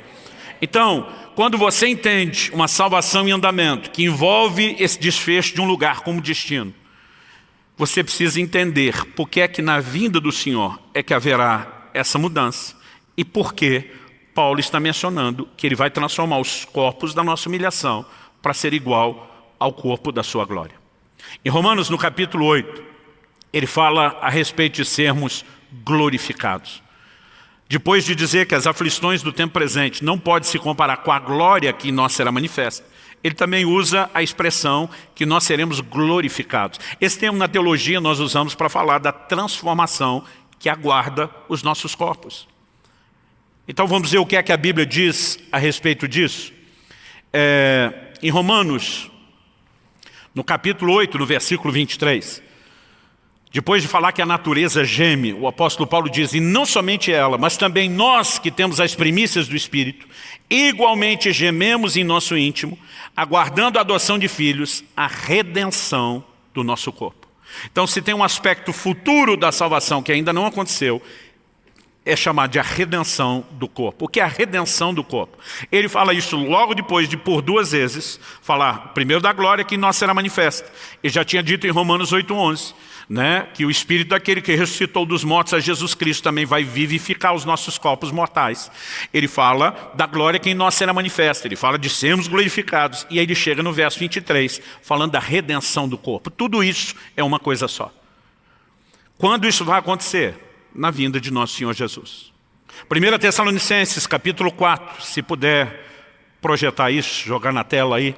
Então, quando você entende uma salvação em andamento, que envolve esse desfecho de um lugar como destino, você precisa entender por que é que na vinda do Senhor é que haverá essa mudança. E por que Paulo está mencionando que Ele vai transformar os corpos da nossa humilhação para ser igual ao corpo da sua glória. Em Romanos, no capítulo 8, ele fala a respeito de sermos glorificados. Depois de dizer que as aflições do tempo presente não podem se comparar com a glória que em nós será manifesta, ele também usa a expressão que nós seremos glorificados. Esse termo na teologia nós usamos para falar da transformação que aguarda os nossos corpos. Então vamos ver o que é que a Bíblia diz a respeito disso. Em Romanos, no capítulo 8, no versículo 23, depois de falar que a natureza geme, o apóstolo Paulo diz, e não somente ela, mas também nós que temos as primícias do Espírito, igualmente gememos em nosso íntimo, aguardando a adoção de filhos, a redenção do nosso corpo. Então, se tem um aspecto futuro da salvação que ainda não aconteceu, é chamado de a redenção do corpo. O que é a redenção do corpo? Ele fala isso logo depois de, por duas vezes, falar primeiro da glória que em nós será manifesta. Ele já tinha dito em Romanos 8:11, né, que o Espírito daquele que ressuscitou dos mortos a Jesus Cristo também vai vivificar os nossos corpos mortais. Ele fala da glória que em nós será manifesta. Ele fala de sermos glorificados. E aí ele chega no verso 23, falando da redenção do corpo. Tudo isso é uma coisa só. Quando isso vai acontecer? Na vinda de nosso Senhor Jesus. 1 Tessalonicenses, capítulo 4, se puder projetar isso, jogar na tela aí.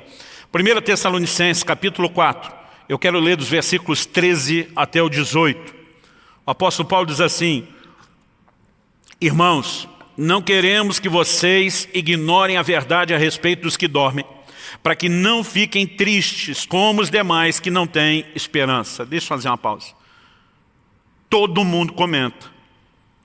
1 Tessalonicenses, capítulo 4, eu quero ler dos versículos 13 até o 18. O apóstolo Paulo diz assim: irmãos, não queremos que vocês ignorem a verdade a respeito dos que dormem, para que não fiquem tristes como os demais que não têm esperança. Deixa eu fazer uma pausa. Todo mundo comenta.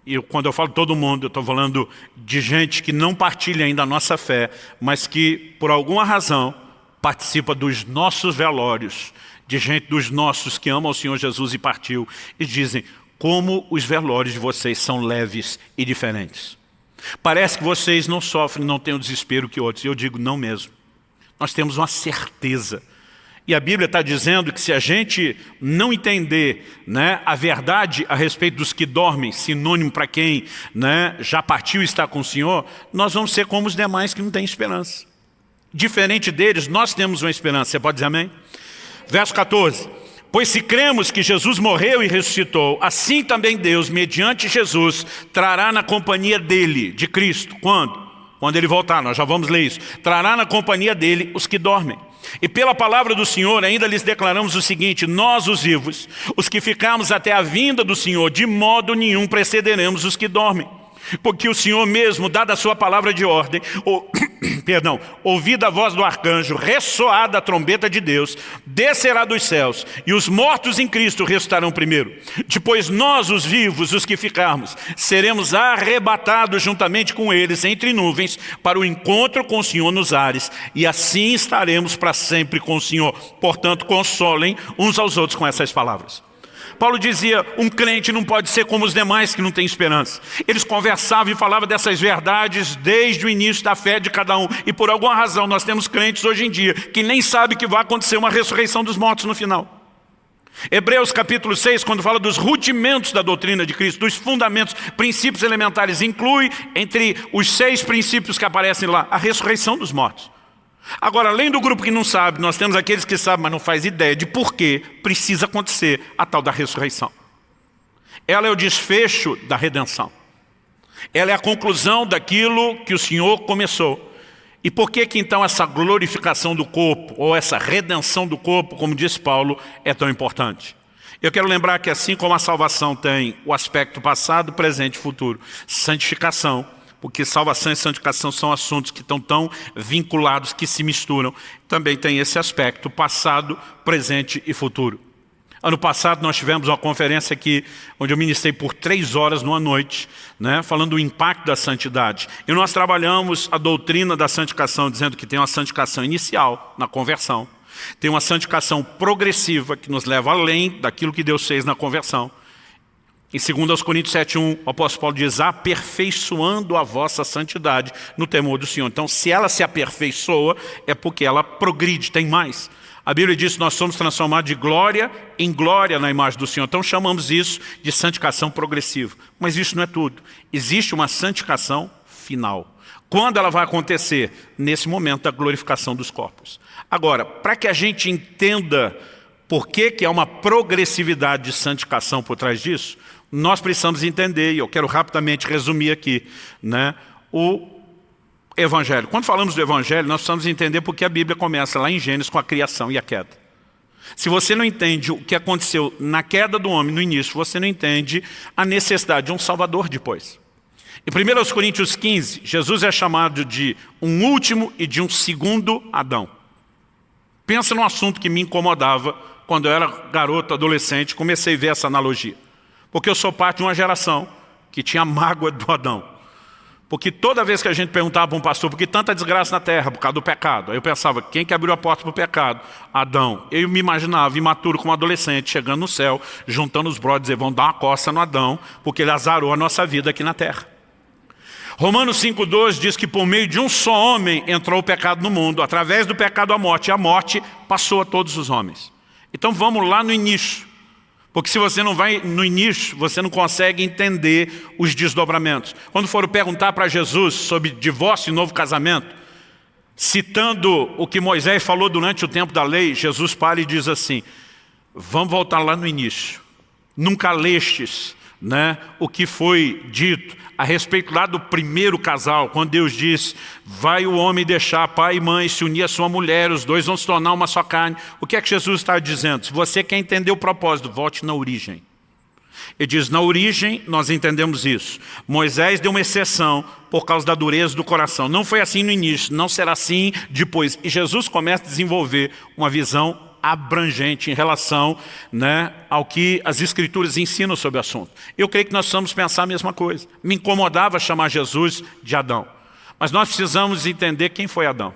E quando eu falo todo mundo, eu estou falando de gente que não partilha ainda a nossa fé, mas que, por alguma razão, participa dos nossos velórios, de gente dos nossos que amam o Senhor Jesus e partiu, e dizem como os velórios de vocês são leves e diferentes. Parece que vocês não sofrem, não têm o desespero que outros. E eu digo, não mesmo. Nós temos uma certeza. E a Bíblia está dizendo que se a gente não entender, né, a verdade a respeito dos que dormem, sinônimo para quem, né, já partiu e está com o Senhor, nós vamos ser como os demais que não têm esperança. Diferente deles, nós temos uma esperança. Você pode dizer amém? Verso 14. Pois se cremos que Jesus morreu e ressuscitou, assim também Deus, mediante Jesus, trará na companhia dele, de Cristo. Quando? Quando ele voltar, nós já vamos ler isso. Trará na companhia dele os que dormem. E pela palavra do Senhor ainda lhes declaramos o seguinte: nós os vivos, os que ficarmos até a vinda do Senhor, de modo nenhum precederemos os que dormem. Porque o Senhor mesmo, dada a sua palavra de ordem, ouvida a voz do arcanjo, ressoada a trombeta de Deus, descerá dos céus, e os mortos em Cristo ressuscitarão primeiro. Depois nós, os vivos, os que ficarmos, seremos arrebatados juntamente com eles entre nuvens para o encontro com o Senhor nos ares, e assim estaremos para sempre com o Senhor. Portanto, consolem uns aos outros com essas palavras. Paulo dizia, um crente não pode ser como os demais que não têm esperança. Eles conversavam e falavam dessas verdades desde o início da fé de cada um. E por alguma razão nós temos crentes hoje em dia que nem sabem que vai acontecer uma ressurreição dos mortos no final. Hebreus capítulo 6, quando fala dos rudimentos da doutrina de Cristo, dos fundamentos, princípios elementares, inclui entre os 6 princípios que aparecem lá, a ressurreição dos mortos. Agora, além do grupo que não sabe, nós temos aqueles que sabem, mas não faz ideia de por que precisa acontecer a tal da ressurreição. Ela é o desfecho da redenção. Ela é a conclusão daquilo que o Senhor começou. E por que então essa glorificação do corpo, ou essa redenção do corpo, como diz Paulo, é tão importante? Eu quero lembrar que assim como a salvação tem o aspecto passado, presente e futuro, santificação, porque salvação e santificação são assuntos que estão tão vinculados, que se misturam. Também tem esse aspecto, passado, presente e futuro. Ano passado nós tivemos uma conferência aqui, onde eu ministrei por 3 horas numa noite, né, falando do impacto da santidade. E nós trabalhamos a doutrina da santificação, dizendo que tem uma santificação inicial, na conversão. Tem uma santificação progressiva, que nos leva além daquilo que Deus fez na conversão. Em 2 Coríntios 7:1, o apóstolo Paulo diz, aperfeiçoando a vossa santidade no temor do Senhor. Então, se ela se aperfeiçoa, é porque ela progride, tem mais. A Bíblia diz que nós somos transformados de glória em glória na imagem do Senhor. Então, chamamos isso de santificação progressiva. Mas isso não é tudo. Existe uma santificação final. Quando ela vai acontecer? Nesse momento da glorificação dos corpos. Agora, para que a gente entenda por que há uma progressividade de santificação por trás disso, nós precisamos entender, e eu quero rapidamente resumir aqui, né, o Evangelho. Quando falamos do Evangelho, nós precisamos entender porque a Bíblia começa lá em Gênesis com a criação e a queda. Se você não entende o que aconteceu na queda do homem no início, você não entende a necessidade de um Salvador depois. Em 1 Coríntios 15, Jesus é chamado de um último e de um segundo Adão. Pensa num assunto que me incomodava quando eu era garoto, adolescente, comecei a ver essa analogia. Porque eu sou parte de uma geração que tinha mágoa do Adão. Porque toda vez que a gente perguntava para um pastor, por que tanta desgraça na terra? Por causa do pecado. Aí eu pensava, quem que abriu a porta para o pecado? Adão. Eu me imaginava, imaturo como adolescente, chegando no céu, juntando os brothers e vão dar uma coça no Adão, porque ele azarou a nossa vida aqui na terra. Romanos 5,12 diz que por meio de um só homem entrou o pecado no mundo, através do pecado a morte, e a morte passou a todos os homens. Então vamos lá no início. Porque se você não vai no início, você não consegue entender os desdobramentos. Quando foram perguntar para Jesus sobre divórcio e novo casamento, citando o que Moisés falou durante o tempo da lei, Jesus para e diz assim, vamos voltar lá no início. Nunca lestes, né, o que foi dito a respeito lá do primeiro casal, quando Deus diz, vai o homem deixar pai e mãe, se unir a sua mulher, os dois vão se tornar uma só carne. O que é que Jesus está dizendo? Se você quer entender o propósito, volte na origem. Ele diz, na origem nós entendemos isso. Moisés deu uma exceção por causa da dureza do coração. Não foi assim no início, não será assim depois. E Jesus começa a desenvolver uma visão abrangente em relação, né, ao que as Escrituras ensinam sobre o assunto. Eu creio que nós precisamos pensar a mesma coisa. Me incomodava chamar Jesus de Adão. Mas nós precisamos entender quem foi Adão.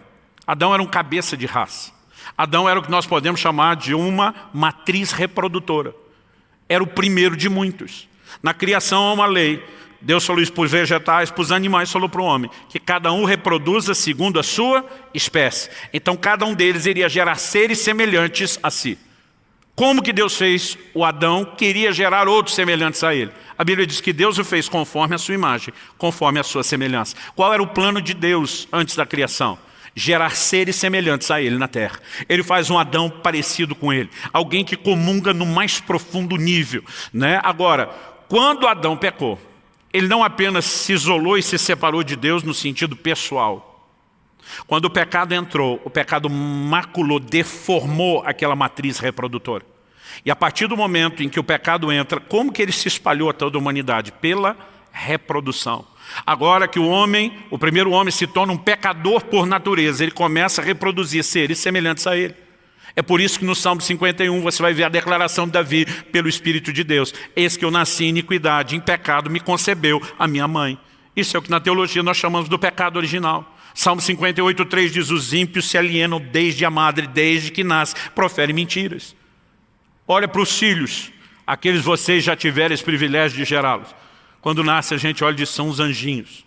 Adão era um cabeça de raça. Adão era o que nós podemos chamar de uma matriz reprodutora. Era o primeiro de muitos. Na criação há uma lei. Deus falou isso para os vegetais, para os animais, falou para o homem, que cada um reproduza segundo a sua espécie. Então cada um deles iria gerar seres semelhantes a si. Como que Deus fez o Adão, queria gerar outros semelhantes a ele. A Bíblia diz que Deus o fez conforme a sua imagem, conforme a sua semelhança. Qual era o plano de Deus antes da criação? Gerar seres semelhantes a ele na terra. Ele faz um Adão parecido com ele. Alguém que comunga no mais profundo nível, né? Agora, quando Adão pecou, ele não apenas se isolou e se separou de Deus no sentido pessoal. Quando o pecado entrou, o pecado maculou, deformou aquela matriz reprodutora. E a partir do momento em que o pecado entra, como que ele se espalhou a toda a humanidade? Pela reprodução. Agora que o homem, o primeiro homem se torna um pecador por natureza, ele começa a reproduzir seres semelhantes a ele. É por isso que no Salmo 51 você vai ver a declaração de Davi pelo Espírito de Deus. Eis que eu nasci em iniquidade, em pecado me concebeu a minha mãe. Isso é o que na teologia nós chamamos do pecado original. Salmo 58,3 diz, os ímpios se alienam desde a madre, desde que nasce, proferem mentiras. Olha para os filhos, aqueles vocês já tiveram esse privilégio de gerá-los. Quando nasce a gente olha e diz, são os anjinhos.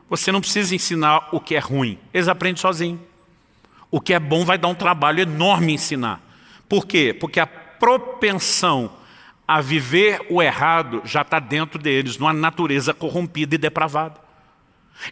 Você não precisa ensinar o que é ruim, eles aprendem sozinhos. O que é bom vai dar um trabalho enorme ensinar. Por quê? Porque a propensão a viver o errado já está dentro deles, numa natureza corrompida e depravada.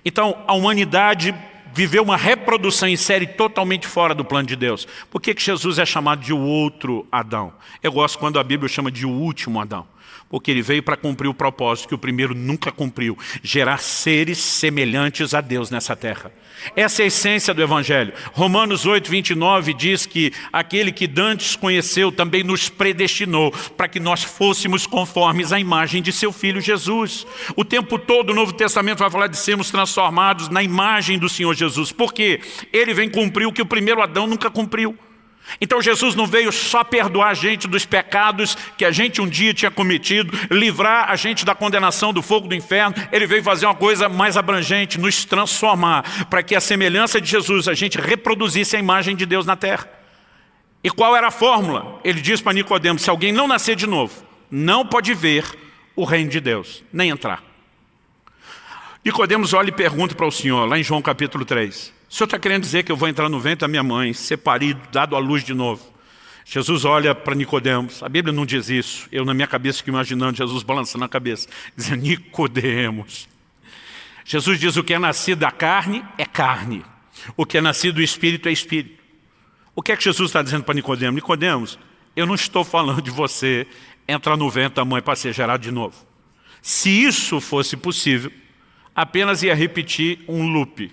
Então, a humanidade viveu uma reprodução em série totalmente fora do plano de Deus. Por que Jesus é chamado de o outro Adão? Eu gosto quando a Bíblia chama de o último Adão. Porque ele veio para cumprir o propósito que o primeiro nunca cumpriu. Gerar seres semelhantes a Deus nessa terra. Essa é a essência do Evangelho. Romanos 8,29 diz que aquele que dantes conheceu também nos predestinou para que nós fôssemos conformes à imagem de seu Filho Jesus. O tempo todo o Novo Testamento vai falar de sermos transformados na imagem do Senhor Jesus. Por quê? Ele vem cumprir o que o primeiro Adão nunca cumpriu. Então Jesus não veio só perdoar a gente dos pecados que a gente um dia tinha cometido, livrar a gente da condenação do fogo do inferno. Ele veio fazer uma coisa mais abrangente, nos transformar, para que a semelhança de Jesus a gente reproduzisse a imagem de Deus na terra. E qual era a fórmula? Ele diz para Nicodemo, se alguém não nascer de novo, não pode ver o reino de Deus, nem entrar. Nicodemos olha e pergunta para o Senhor, lá em João capítulo 3. O Senhor está querendo dizer que eu vou entrar no ventre da minha mãe, ser parido, dado à luz de novo? Jesus olha para Nicodemos, a Bíblia não diz isso, eu na minha cabeça fico imaginando Jesus balançando a cabeça, dizendo, Nicodemos. Jesus diz, o que é nascido da carne é carne, o que é nascido do Espírito é Espírito. O que é que Jesus está dizendo para Nicodemos? Nicodemos, eu não estou falando de você entrar no ventre da mãe para ser gerado de novo. Se isso fosse possível, apenas ia repetir um loop.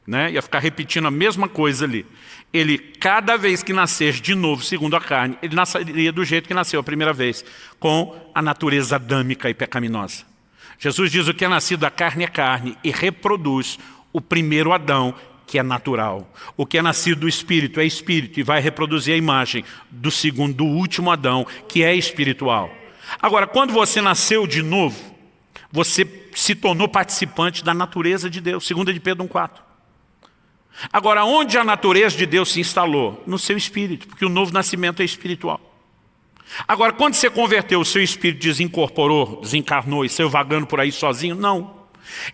Né? Ia ficar repetindo a mesma coisa ali. Ele, cada vez que nascer de novo, segundo a carne, ele nasceria do jeito que nasceu a primeira vez, com a natureza adâmica e pecaminosa. Jesus diz, o que é nascido da carne é carne, e reproduz o primeiro Adão, que é natural. O que é nascido do Espírito é Espírito, e vai reproduzir a imagem do segundo, do último Adão, que é espiritual. Agora, quando você nasceu de novo, você se tornou participante da natureza de Deus, 2 de Pedro 1,4. Agora, onde a natureza de Deus se instalou? No seu espírito, porque o novo nascimento é espiritual. Agora, quando você converteu, o seu espírito desincorporou, desencarnou e saiu vagando por aí sozinho? Não.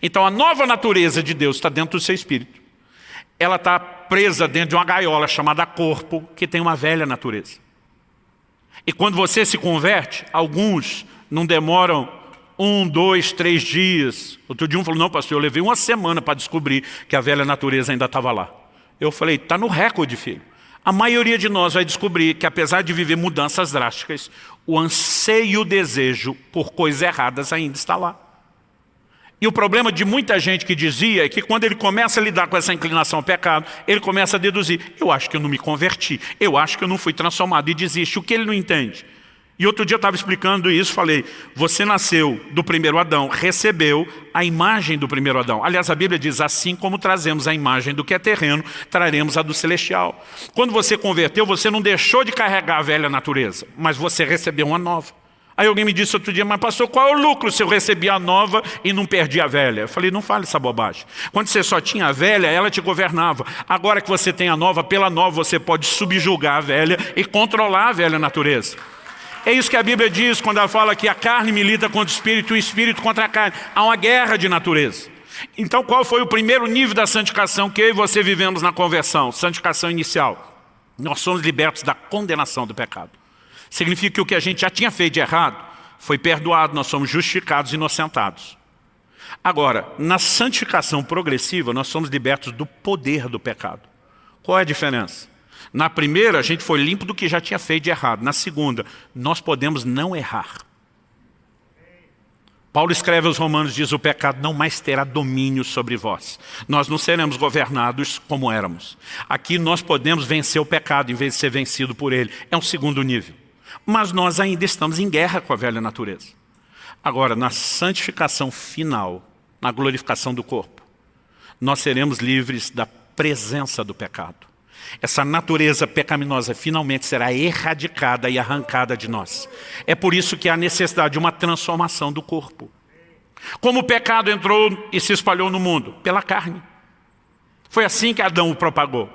Então, a nova natureza de Deus está dentro do seu espírito. Ela está presa dentro de uma gaiola chamada corpo, que tem uma velha natureza. E quando você se converte, alguns não demoram 1, 2, 3 dias. Outro dia um falou, não pastor, eu levei uma semana para descobrir que a velha natureza ainda estava lá. Eu falei, está no recorde, filho. A maioria de nós vai descobrir que apesar de viver mudanças drásticas, o anseio e o desejo por coisas erradas ainda está lá. E o problema de muita gente que dizia é que quando ele começa a lidar com essa inclinação ao pecado, ele começa a deduzir, eu acho que eu não me converti, eu acho que eu não fui transformado, e desiste. O que ele não entende? E outro dia eu estava explicando isso, falei, você nasceu do primeiro Adão, recebeu a imagem do primeiro Adão. Aliás, a Bíblia diz, assim como trazemos a imagem do que é terreno, traremos a do celestial. Quando você converteu, você não deixou de carregar a velha natureza, mas você recebeu uma nova. Aí alguém me disse outro dia, mas pastor, qual é o lucro se eu recebi a nova e não perdi a velha? Eu falei, não fale essa bobagem. Quando você só tinha a velha, ela te governava. Agora que você tem a nova, pela nova você pode subjugar a velha e controlar a velha natureza. É isso que a Bíblia diz quando ela fala que a carne milita contra o espírito e o espírito contra a carne. Há uma guerra de natureza. Então qual foi o primeiro nível da santificação que eu e você vivemos na conversão? Santificação inicial. Nós somos libertos da condenação do pecado. Significa que o que a gente já tinha feito de errado foi perdoado, nós somos justificados e inocentados. Agora, na santificação progressiva, nós somos libertos do poder do pecado. Qual é a diferença? Na primeira, a gente foi limpo do que já tinha feito de errado. Na segunda, nós podemos não errar. Paulo escreve aos Romanos, diz, o pecado não mais terá domínio sobre vós. Nós não seremos governados como éramos. Aqui nós podemos vencer o pecado em vez de ser vencido por ele. É um segundo nível. Mas nós ainda estamos em guerra com a velha natureza. Agora, na santificação final, na glorificação do corpo, nós seremos livres da presença do pecado. Essa natureza pecaminosa finalmente será erradicada e arrancada de nós. É por isso que há necessidade de uma transformação do corpo. Como o pecado entrou e se espalhou no mundo? Pela carne. Foi assim que Adão o propagou.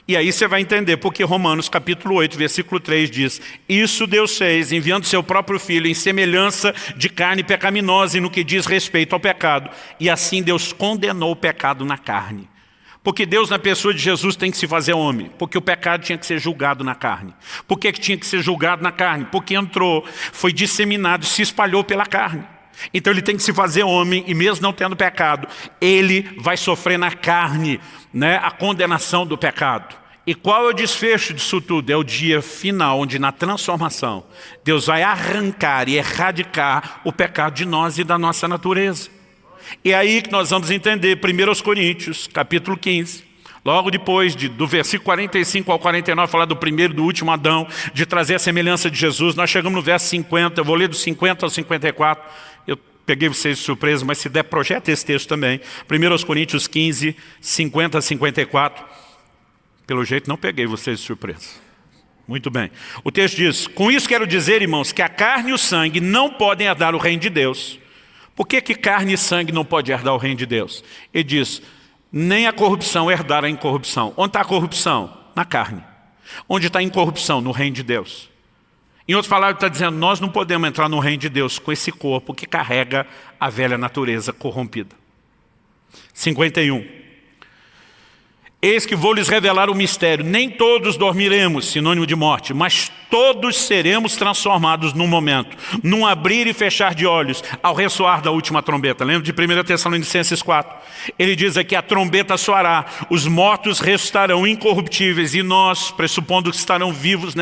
E aí você vai entender porque Romanos capítulo 8, versículo 3 diz, isso Deus fez, enviando seu próprio Filho em semelhança de carne pecaminosa e no que diz respeito ao pecado. E assim Deus condenou o pecado na carne. Porque Deus na pessoa de Jesus tem que se fazer homem. Porque o pecado tinha que ser julgado na carne. Por que tinha que ser julgado na carne? Porque entrou, foi disseminado, se espalhou pela carne. Então ele tem que se fazer homem e mesmo não tendo pecado, ele vai sofrer na carne, né, a condenação do pecado. E qual é o desfecho disso tudo? É o dia final, onde na transformação, Deus vai arrancar e erradicar o pecado de nós e da nossa natureza. E é aí que nós vamos entender 1 Coríntios, capítulo 15, logo depois do versículo 45 ao 49, falar do primeiro e do último Adão, de trazer a semelhança de Jesus. Nós chegamos no verso 50, eu vou ler do 50 ao 54, eu peguei vocês de surpresa, mas se der, projeta esse texto também. 1 Coríntios 15, 50 a 54, pelo jeito não peguei vocês de surpresa. Muito bem. O texto diz, com isso quero dizer, irmãos, que a carne e o sangue não podem herdar o reino de Deus. Por que carne e sangue não podem herdar o reino de Deus? Ele diz, nem a corrupção herdar a incorrupção. Onde está a corrupção? Na carne. Onde está a incorrupção? No reino de Deus. Em outras palavras, está dizendo, nós não podemos entrar no reino de Deus com esse corpo que carrega a velha natureza corrompida. 51. Eis que vou lhes revelar o mistério, nem todos dormiremos, sinônimo de morte, mas todos seremos transformados num momento, num abrir e fechar de olhos, ao ressoar da última trombeta. Lembra de 1 Tessalonicenses 4? Ele diz aqui, a trombeta soará, os mortos ressuscitarão incorruptíveis e nós, pressupondo que estarão vivos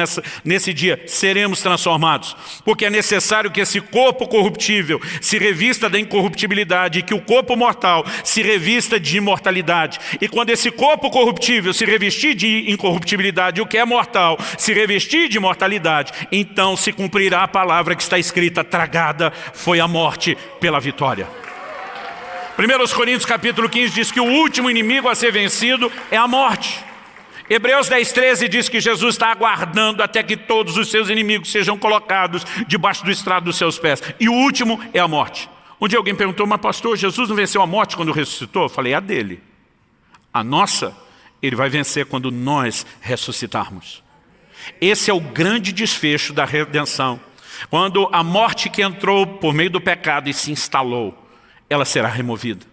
nesse dia, seremos transformados. Porque é necessário que esse corpo corruptível se revista da incorruptibilidade e que o corpo mortal se revista de imortalidade. E quando esse corpo corruptível se revestir de incorruptibilidade, o que é mortal se revestir de mortalidade, então se cumprirá a palavra que está escrita, tragada foi a morte pela vitória. 1 Coríntios capítulo 15 diz que o último inimigo a ser vencido é a morte. Hebreus 10, 13 diz que Jesus está aguardando até que todos os seus inimigos sejam colocados debaixo do estrado dos seus pés. E o último é a morte. Um dia alguém perguntou, mas pastor, Jesus não venceu a morte quando ressuscitou? Eu falei, a dele. A nossa, ele vai vencer quando nós ressuscitarmos. Esse é o grande desfecho da redenção. Quando a morte que entrou por meio do pecado e se instalou, ela será removida.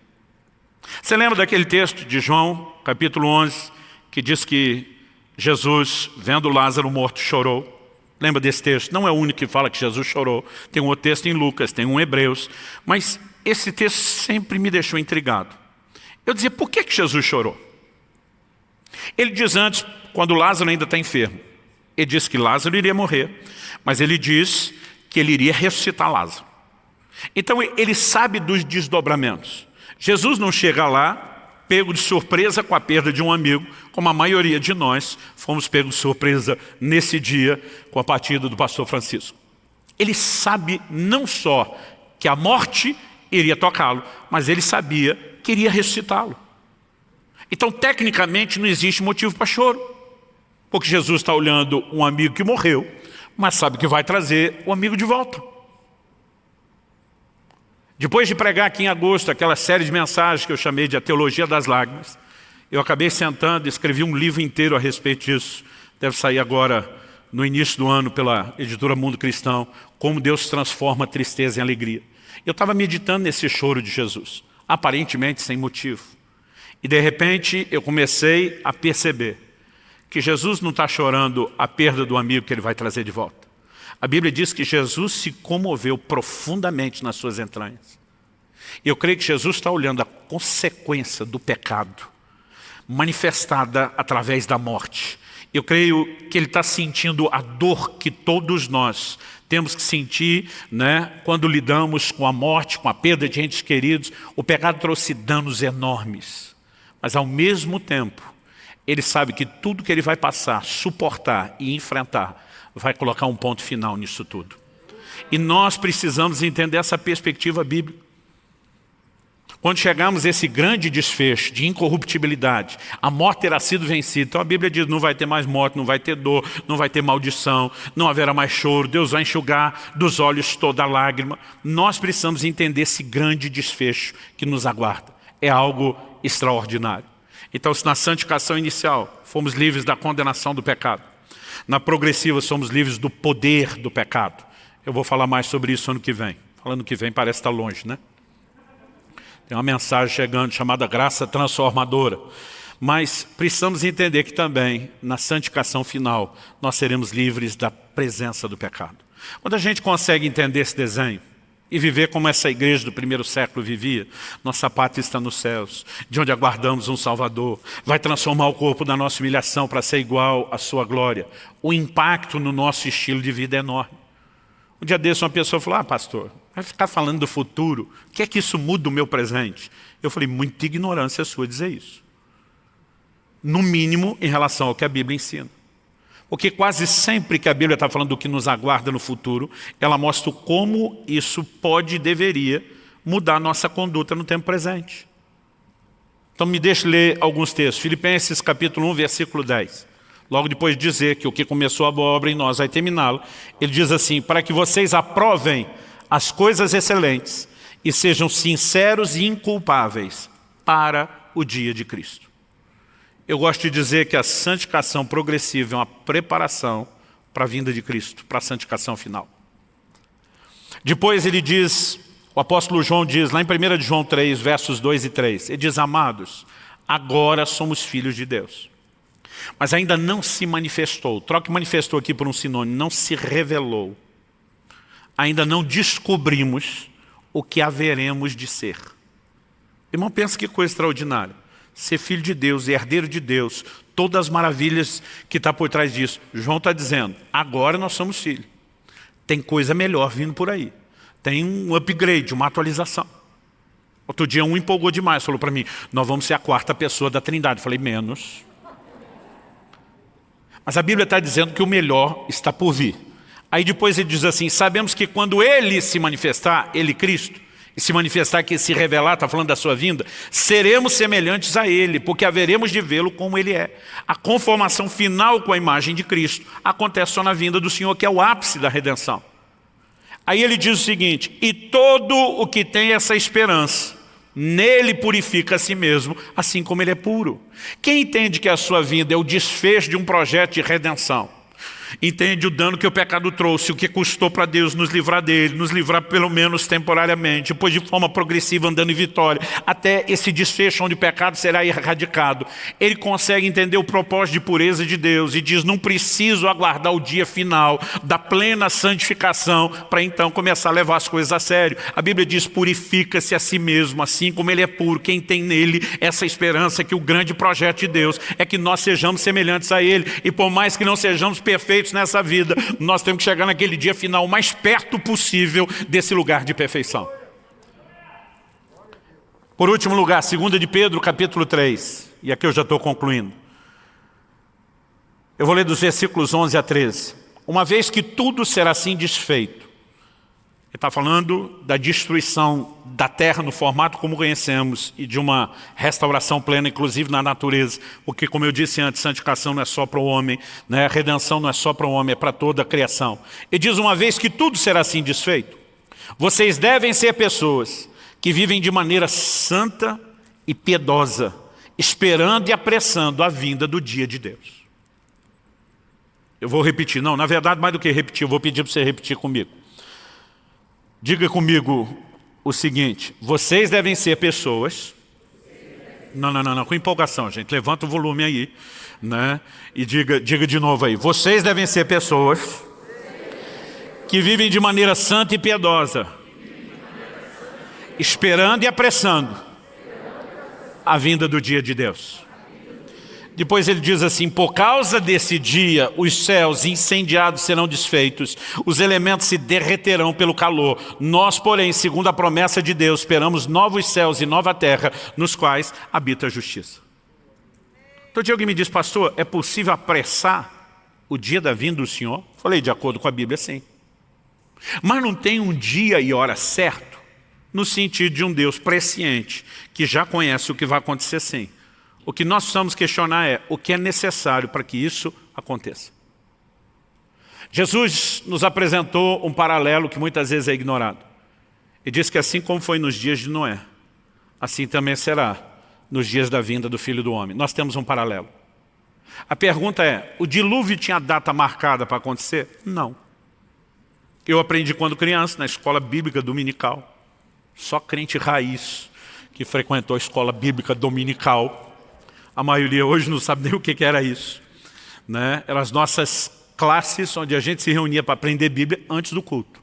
Você lembra daquele texto de João, capítulo 11, que diz que Jesus, vendo Lázaro morto, chorou? Lembra desse texto? Não é o único que fala que Jesus chorou. Tem um outro texto em Lucas, tem um em Hebreus. Mas esse texto sempre me deixou intrigado. Eu dizia, por que Jesus chorou? Ele diz antes, quando Lázaro ainda está enfermo, ele diz que Lázaro iria morrer, mas ele diz que ele iria ressuscitar Lázaro. Então ele sabe dos desdobramentos. Jesus não chega lá, pego de surpresa com a perda de um amigo, como a maioria de nós fomos pegos de surpresa nesse dia com a partida do pastor Francisco. Ele sabe não só que a morte iria tocá-lo, mas ele sabia que iria ressuscitá-lo. Então, tecnicamente, não existe motivo para choro, porque Jesus está olhando um amigo que morreu, mas sabe que vai trazer o amigo de volta. Depois de pregar aqui em agosto, aquela série de mensagens que eu chamei de A Teologia das Lágrimas, eu acabei sentando e escrevi um livro inteiro a respeito disso. Deve sair agora, no início do ano, pela editora Mundo Cristão, Como Deus transforma a tristeza em alegria. Eu estava meditando nesse choro de Jesus, aparentemente sem motivo. E de repente eu comecei a perceber que Jesus não está chorando a perda do amigo que ele vai trazer de volta. A Bíblia diz que Jesus se comoveu profundamente nas suas entranhas. E eu creio que Jesus está olhando a consequência do pecado, manifestada através da morte. Eu creio que ele está sentindo a dor que todos nós temos que sentir, quando lidamos com a morte, com a perda de entes queridos. O pecado trouxe danos enormes. Mas ao mesmo tempo, ele sabe que tudo que ele vai passar, suportar e enfrentar, vai colocar um ponto final nisso tudo. E nós precisamos entender essa perspectiva bíblica. Quando chegamos a esse grande desfecho de incorruptibilidade, a morte terá sido vencida. Então a Bíblia diz, não vai ter mais morte, não vai ter dor, não vai ter maldição, não haverá mais choro, Deus vai enxugar dos olhos toda lágrima. Nós precisamos entender esse grande desfecho que nos aguarda. É algo extraordinário. Então, se na santificação inicial fomos livres da condenação do pecado, na progressiva somos livres do poder do pecado. Eu vou falar mais sobre isso ano que vem. Falando que vem parece estar longe, né? Tem uma mensagem chegando chamada graça transformadora. Mas precisamos entender que também, na santificação final, nós seremos livres da presença do pecado. Quando a gente consegue entender esse desenho e viver como essa igreja do primeiro século vivia, nossa pátria está nos céus, de onde aguardamos um Salvador, vai transformar o corpo da nossa humilhação para ser igual à sua glória. O impacto no nosso estilo de vida é enorme. Um dia desse uma pessoa falou, pastor, vai ficar falando do futuro, o que é que isso muda o meu presente? Eu falei, muita ignorância sua dizer isso. No mínimo em relação ao que a Bíblia ensina. Porque quase sempre que a Bíblia está falando do que nos aguarda no futuro, ela mostra como isso pode e deveria mudar a nossa conduta no tempo presente. Então me deixe ler alguns textos. Filipenses capítulo 1, versículo 10. Logo depois de dizer que o que começou a boa obra em nós vai terminá-lo, ele diz assim, para que vocês aprovem as coisas excelentes e sejam sinceros e inculpáveis para o dia de Cristo. Eu gosto de dizer que a santificação progressiva é uma preparação para a vinda de Cristo, para a santificação final. Depois ele diz, o apóstolo João diz, lá em 1 João 3, versos 2 e 3, ele diz, amados, agora somos filhos de Deus. Mas ainda não se manifestou, troque manifestou aqui por um sinônimo, não se revelou. Ainda não descobrimos o que haveremos de ser. Irmão, pensa que coisa extraordinária. Ser filho de Deus, herdeiro de Deus, todas as maravilhas que está por trás disso. João está dizendo, agora nós somos filhos. Tem coisa melhor vindo por aí. Tem um upgrade, uma atualização. Outro dia um empolgou demais, falou para mim, nós vamos ser a quarta pessoa da Trindade. Eu falei, menos. Mas a Bíblia está dizendo que o melhor está por vir. Aí depois ele diz assim, sabemos que quando Ele se manifestar, Ele Cristo, e se manifestar aqui, se revelar, está falando da sua vinda, seremos semelhantes a Ele, porque haveremos de vê-lo como Ele é. A conformação final com a imagem de Cristo acontece só na vinda do Senhor, que é o ápice da redenção. Aí ele diz o seguinte: e todo o que tem essa esperança, nele purifica a si mesmo, assim como ele é puro. Quem entende que a sua vida é o desfecho de um projeto de redenção, entende o dano que o pecado trouxe, o que custou para Deus nos livrar dele, nos livrar pelo menos temporariamente, depois de forma progressiva andando em vitória, até esse desfecho onde o pecado será erradicado. Ele consegue entender o propósito de pureza de Deus e diz: não preciso aguardar o dia final da plena santificação para então começar a levar as coisas a sério. A Bíblia diz: purifica-se a si mesmo, assim como ele é puro. Quem tem nele essa esperança, que o grande projeto de Deus é que nós sejamos semelhantes a ele, e por mais que não sejamos perfeitos nessa vida, nós temos que chegar naquele dia final o mais perto possível desse lugar de perfeição. Por último lugar, 2 de Pedro, capítulo 3, e aqui eu já estou concluindo. Eu vou ler dos versículos 11 a 13. Uma vez que tudo será assim desfeito, ele está falando da destruição da terra no formato como conhecemos e de uma restauração plena, inclusive na natureza. Porque, como eu disse antes, santificação não é só para o homem, né? A redenção não é só para o homem, é para toda a criação. Ele diz: uma vez que tudo será assim desfeito, vocês devem ser pessoas que vivem de maneira santa e piedosa, esperando e apressando a vinda do dia de Deus. Eu vou repetir, não, na verdade, mais do que repetir, eu vou pedir para você repetir comigo. Diga comigo o seguinte: vocês devem ser pessoas... Não, com empolgação, gente. Levanta o volume aí, né? E diga de novo aí. Vocês devem ser pessoas que vivem de maneira santa e piedosa, esperando e apressando a vinda do dia de Deus. Depois ele diz assim: por causa desse dia, os céus incendiados serão desfeitos, os elementos se derreterão pelo calor. Nós, porém, segundo a promessa de Deus, esperamos novos céus e nova terra, nos quais habita a justiça. Então, alguém me diz: pastor, é possível apressar o dia da vinda do Senhor? Falei: de acordo com a Bíblia, sim. Mas não tem um dia e hora certo, no sentido de um Deus presciente, que já conhece o que vai acontecer, sim. O que nós precisamos questionar é o que é necessário para que isso aconteça. Jesus nos apresentou um paralelo que muitas vezes é ignorado. Ele diz que assim como foi nos dias de Noé, assim também será nos dias da vinda do Filho do Homem. Nós temos um paralelo. A pergunta é: o dilúvio tinha data marcada para acontecer? Não. Eu aprendi quando criança, na escola bíblica dominical. Só crente raiz que frequentou a escola bíblica dominical. A maioria hoje não sabe nem o que era isso, né? Eram as nossas classes onde a gente se reunia para aprender Bíblia antes do culto.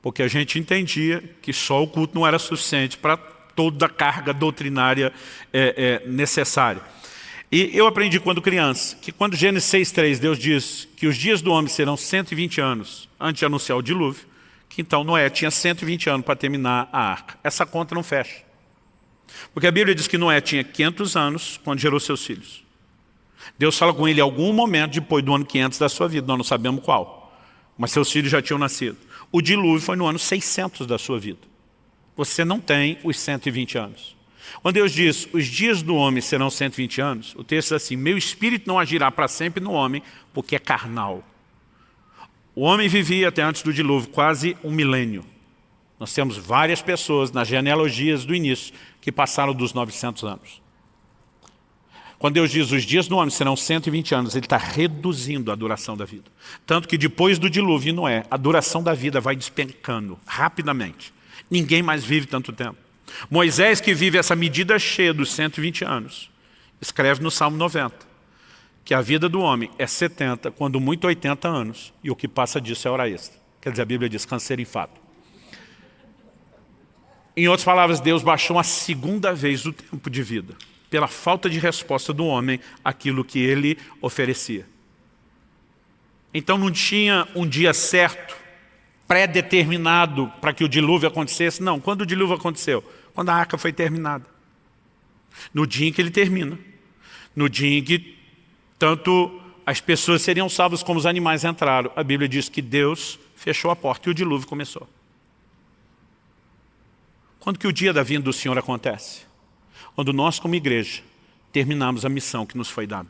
Porque a gente entendia que só o culto não era suficiente para toda a carga doutrinária necessária. E eu aprendi quando criança, que quando Gênesis 6,3, Deus diz que os dias do homem serão 120 anos antes de anunciar o dilúvio, que então Noé tinha 120 anos para terminar a arca. Essa conta não fecha. Porque a Bíblia diz que Noé tinha 500 anos quando gerou seus filhos. Deus fala com ele em algum momento depois do ano 500 da sua vida, nós não sabemos qual. Mas seus filhos já tinham nascido. O dilúvio foi no ano 600 da sua vida. Você não tem os 120 anos. Quando Deus diz, os dias do homem serão 120 anos, o texto diz assim: meu espírito não agirá para sempre no homem, porque é carnal. O homem vivia até antes do dilúvio quase 1 milênio. Nós temos várias pessoas nas genealogias do início que passaram dos 900 anos. Quando Deus diz os dias do homem serão 120 anos, Ele está reduzindo a duração da vida. Tanto que depois do dilúvio em Noé, a duração da vida vai despencando rapidamente. Ninguém mais vive tanto tempo. Moisés, que vive essa medida cheia dos 120 anos, escreve no Salmo 90, que a vida do homem é 70, quando muito 80 anos, e o que passa disso é hora extra. Quer dizer, a Bíblia diz canseiro em fato. Em outras palavras, Deus baixou a segunda vez o tempo de vida, pela falta de resposta do homem àquilo que ele oferecia. Então não tinha um dia certo, pré-determinado para que o dilúvio acontecesse. Não, quando o dilúvio aconteceu? Quando a arca foi terminada. No dia em que ele termina. No dia em que tanto as pessoas seriam salvas como os animais entraram. A Bíblia diz que Deus fechou a porta e o dilúvio começou. Quando que o dia da vinda do Senhor acontece? Quando nós, como igreja, terminamos a missão que nos foi dada.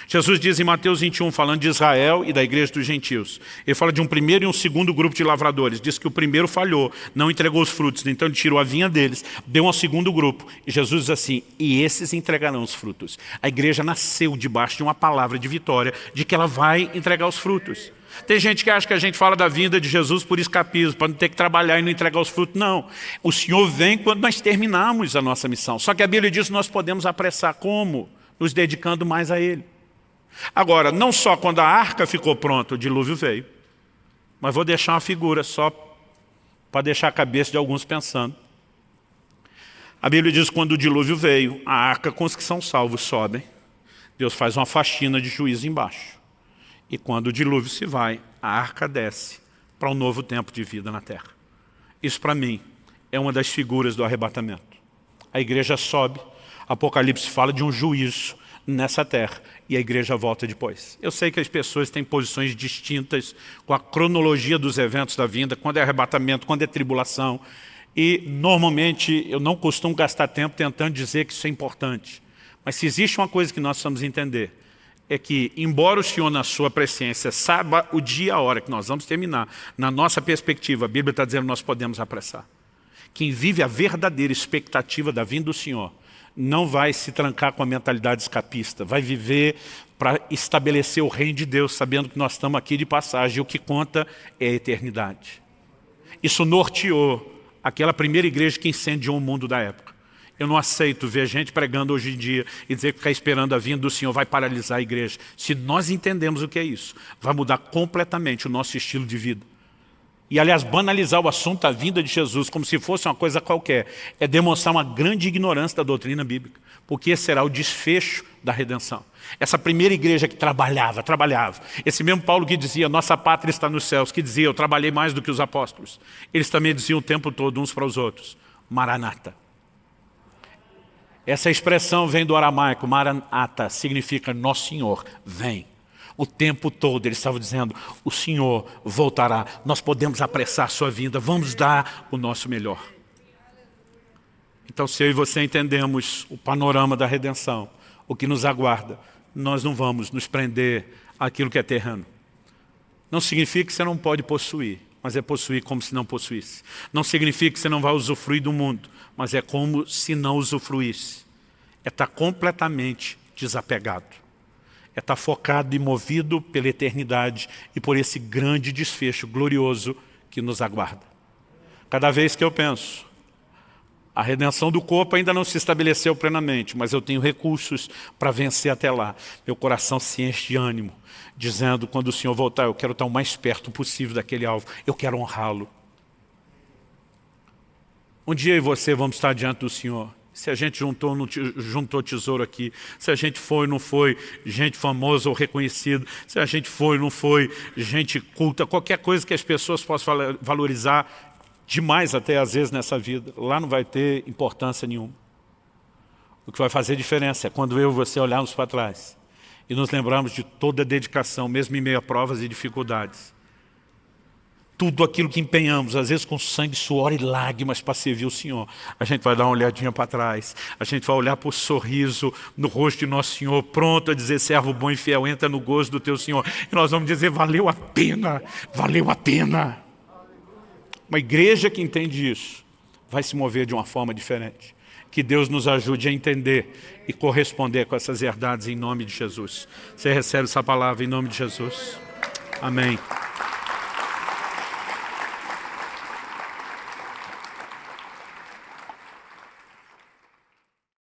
Jesus diz em Mateus 21, falando de Israel e da igreja dos gentios. Ele fala de um primeiro e um segundo grupo de lavradores. Diz que o primeiro falhou, não entregou os frutos. Então ele tirou a vinha deles, deu ao segundo grupo. E Jesus diz assim, e esses entregarão os frutos. A igreja nasceu debaixo de uma palavra de vitória, de que ela vai entregar os frutos. Tem gente que acha que a gente fala da vinda de Jesus por escapismo, para não ter que trabalhar e não entregar os frutos. Não, o Senhor vem quando nós terminarmos a nossa missão. Só que a Bíblia diz que nós podemos apressar como? Nos dedicando mais a Ele. Agora, não só quando a arca ficou pronta, o dilúvio veio, mas vou deixar uma figura só para deixar a cabeça de alguns pensando. A Bíblia diz que quando o dilúvio veio, a arca com os que são salvos sobem, Deus faz uma faxina de juízo embaixo. E quando o dilúvio se vai, a arca desce para um novo tempo de vida na terra. Isso para mim é uma das figuras do arrebatamento. A igreja sobe, Apocalipse fala de um juízo nessa terra e a igreja volta depois. Eu sei que as pessoas têm posições distintas com a cronologia dos eventos da vinda, quando é arrebatamento, quando é tribulação, e normalmente eu não costumo gastar tempo tentando dizer que isso é importante. Mas se existe uma coisa que nós precisamos entender, é que, embora o Senhor na sua presciência saiba o dia e a hora que nós vamos terminar, na nossa perspectiva, a Bíblia está dizendo que nós podemos apressar. Quem vive a verdadeira expectativa da vinda do Senhor não vai se trancar com a mentalidade escapista, vai viver para estabelecer o reino de Deus, sabendo que nós estamos aqui de passagem e o que conta é a eternidade. Isso norteou aquela primeira igreja que incendiou o mundo da época. Eu não aceito ver gente pregando hoje em dia e dizer que ficar esperando a vinda do Senhor vai paralisar a igreja. Se nós entendemos o que é isso, vai mudar completamente o nosso estilo de vida. E, aliás, banalizar o assunto da vinda de Jesus como se fosse uma coisa qualquer é demonstrar uma grande ignorância da doutrina bíblica, porque esse será o desfecho da redenção. Essa primeira igreja que trabalhava. Esse mesmo Paulo que dizia, nossa pátria está nos céus, que dizia, eu trabalhei mais do que os apóstolos. Eles também diziam o tempo todo uns para os outros, Maranata. Essa expressão vem do aramaico, Maranata, significa Nosso Senhor, vem. O tempo todo eles estavam dizendo, o Senhor voltará, nós podemos apressar a sua vinda, vamos dar o nosso melhor. Então, se eu e você entendemos o panorama da redenção, o que nos aguarda, nós não vamos nos prender àquilo que é terreno. Não significa que você não pode possuir, mas é possuir como se não possuísse. Não significa que você não vai usufruir do mundo, mas é como se não usufruísse. É estar completamente desapegado. É estar focado e movido pela eternidade e por esse grande desfecho glorioso que nos aguarda. Cada vez que eu penso, a redenção do corpo ainda não se estabeleceu plenamente, mas eu tenho recursos para vencer até lá. Meu coração se enche de ânimo, dizendo, quando o Senhor voltar, eu quero estar o mais perto possível daquele alvo, eu quero honrá-lo. Um dia eu e você vamos estar diante do Senhor. Se a gente juntou tesouro aqui, se a gente foi ou não foi gente famosa ou reconhecida, se a gente foi ou não foi gente culta, qualquer coisa que as pessoas possam valorizar demais até às vezes nessa vida, lá não vai ter importância nenhuma. O que vai fazer diferença é quando eu e você olharmos para trás e nos lembrarmos de toda a dedicação, mesmo em meio a provas e dificuldades. Tudo aquilo que empenhamos, às vezes com sangue, suor e lágrimas para servir o Senhor. A gente vai dar uma olhadinha para trás, a gente vai olhar para o sorriso no rosto de nosso Senhor, pronto a dizer, servo bom e fiel, entra no gozo do teu Senhor. E nós vamos dizer, valeu a pena, valeu a pena. Uma igreja que entende isso, vai se mover de uma forma diferente. Que Deus nos ajude a entender e corresponder com essas verdades em nome de Jesus. Você recebe essa palavra em nome de Jesus? Amém.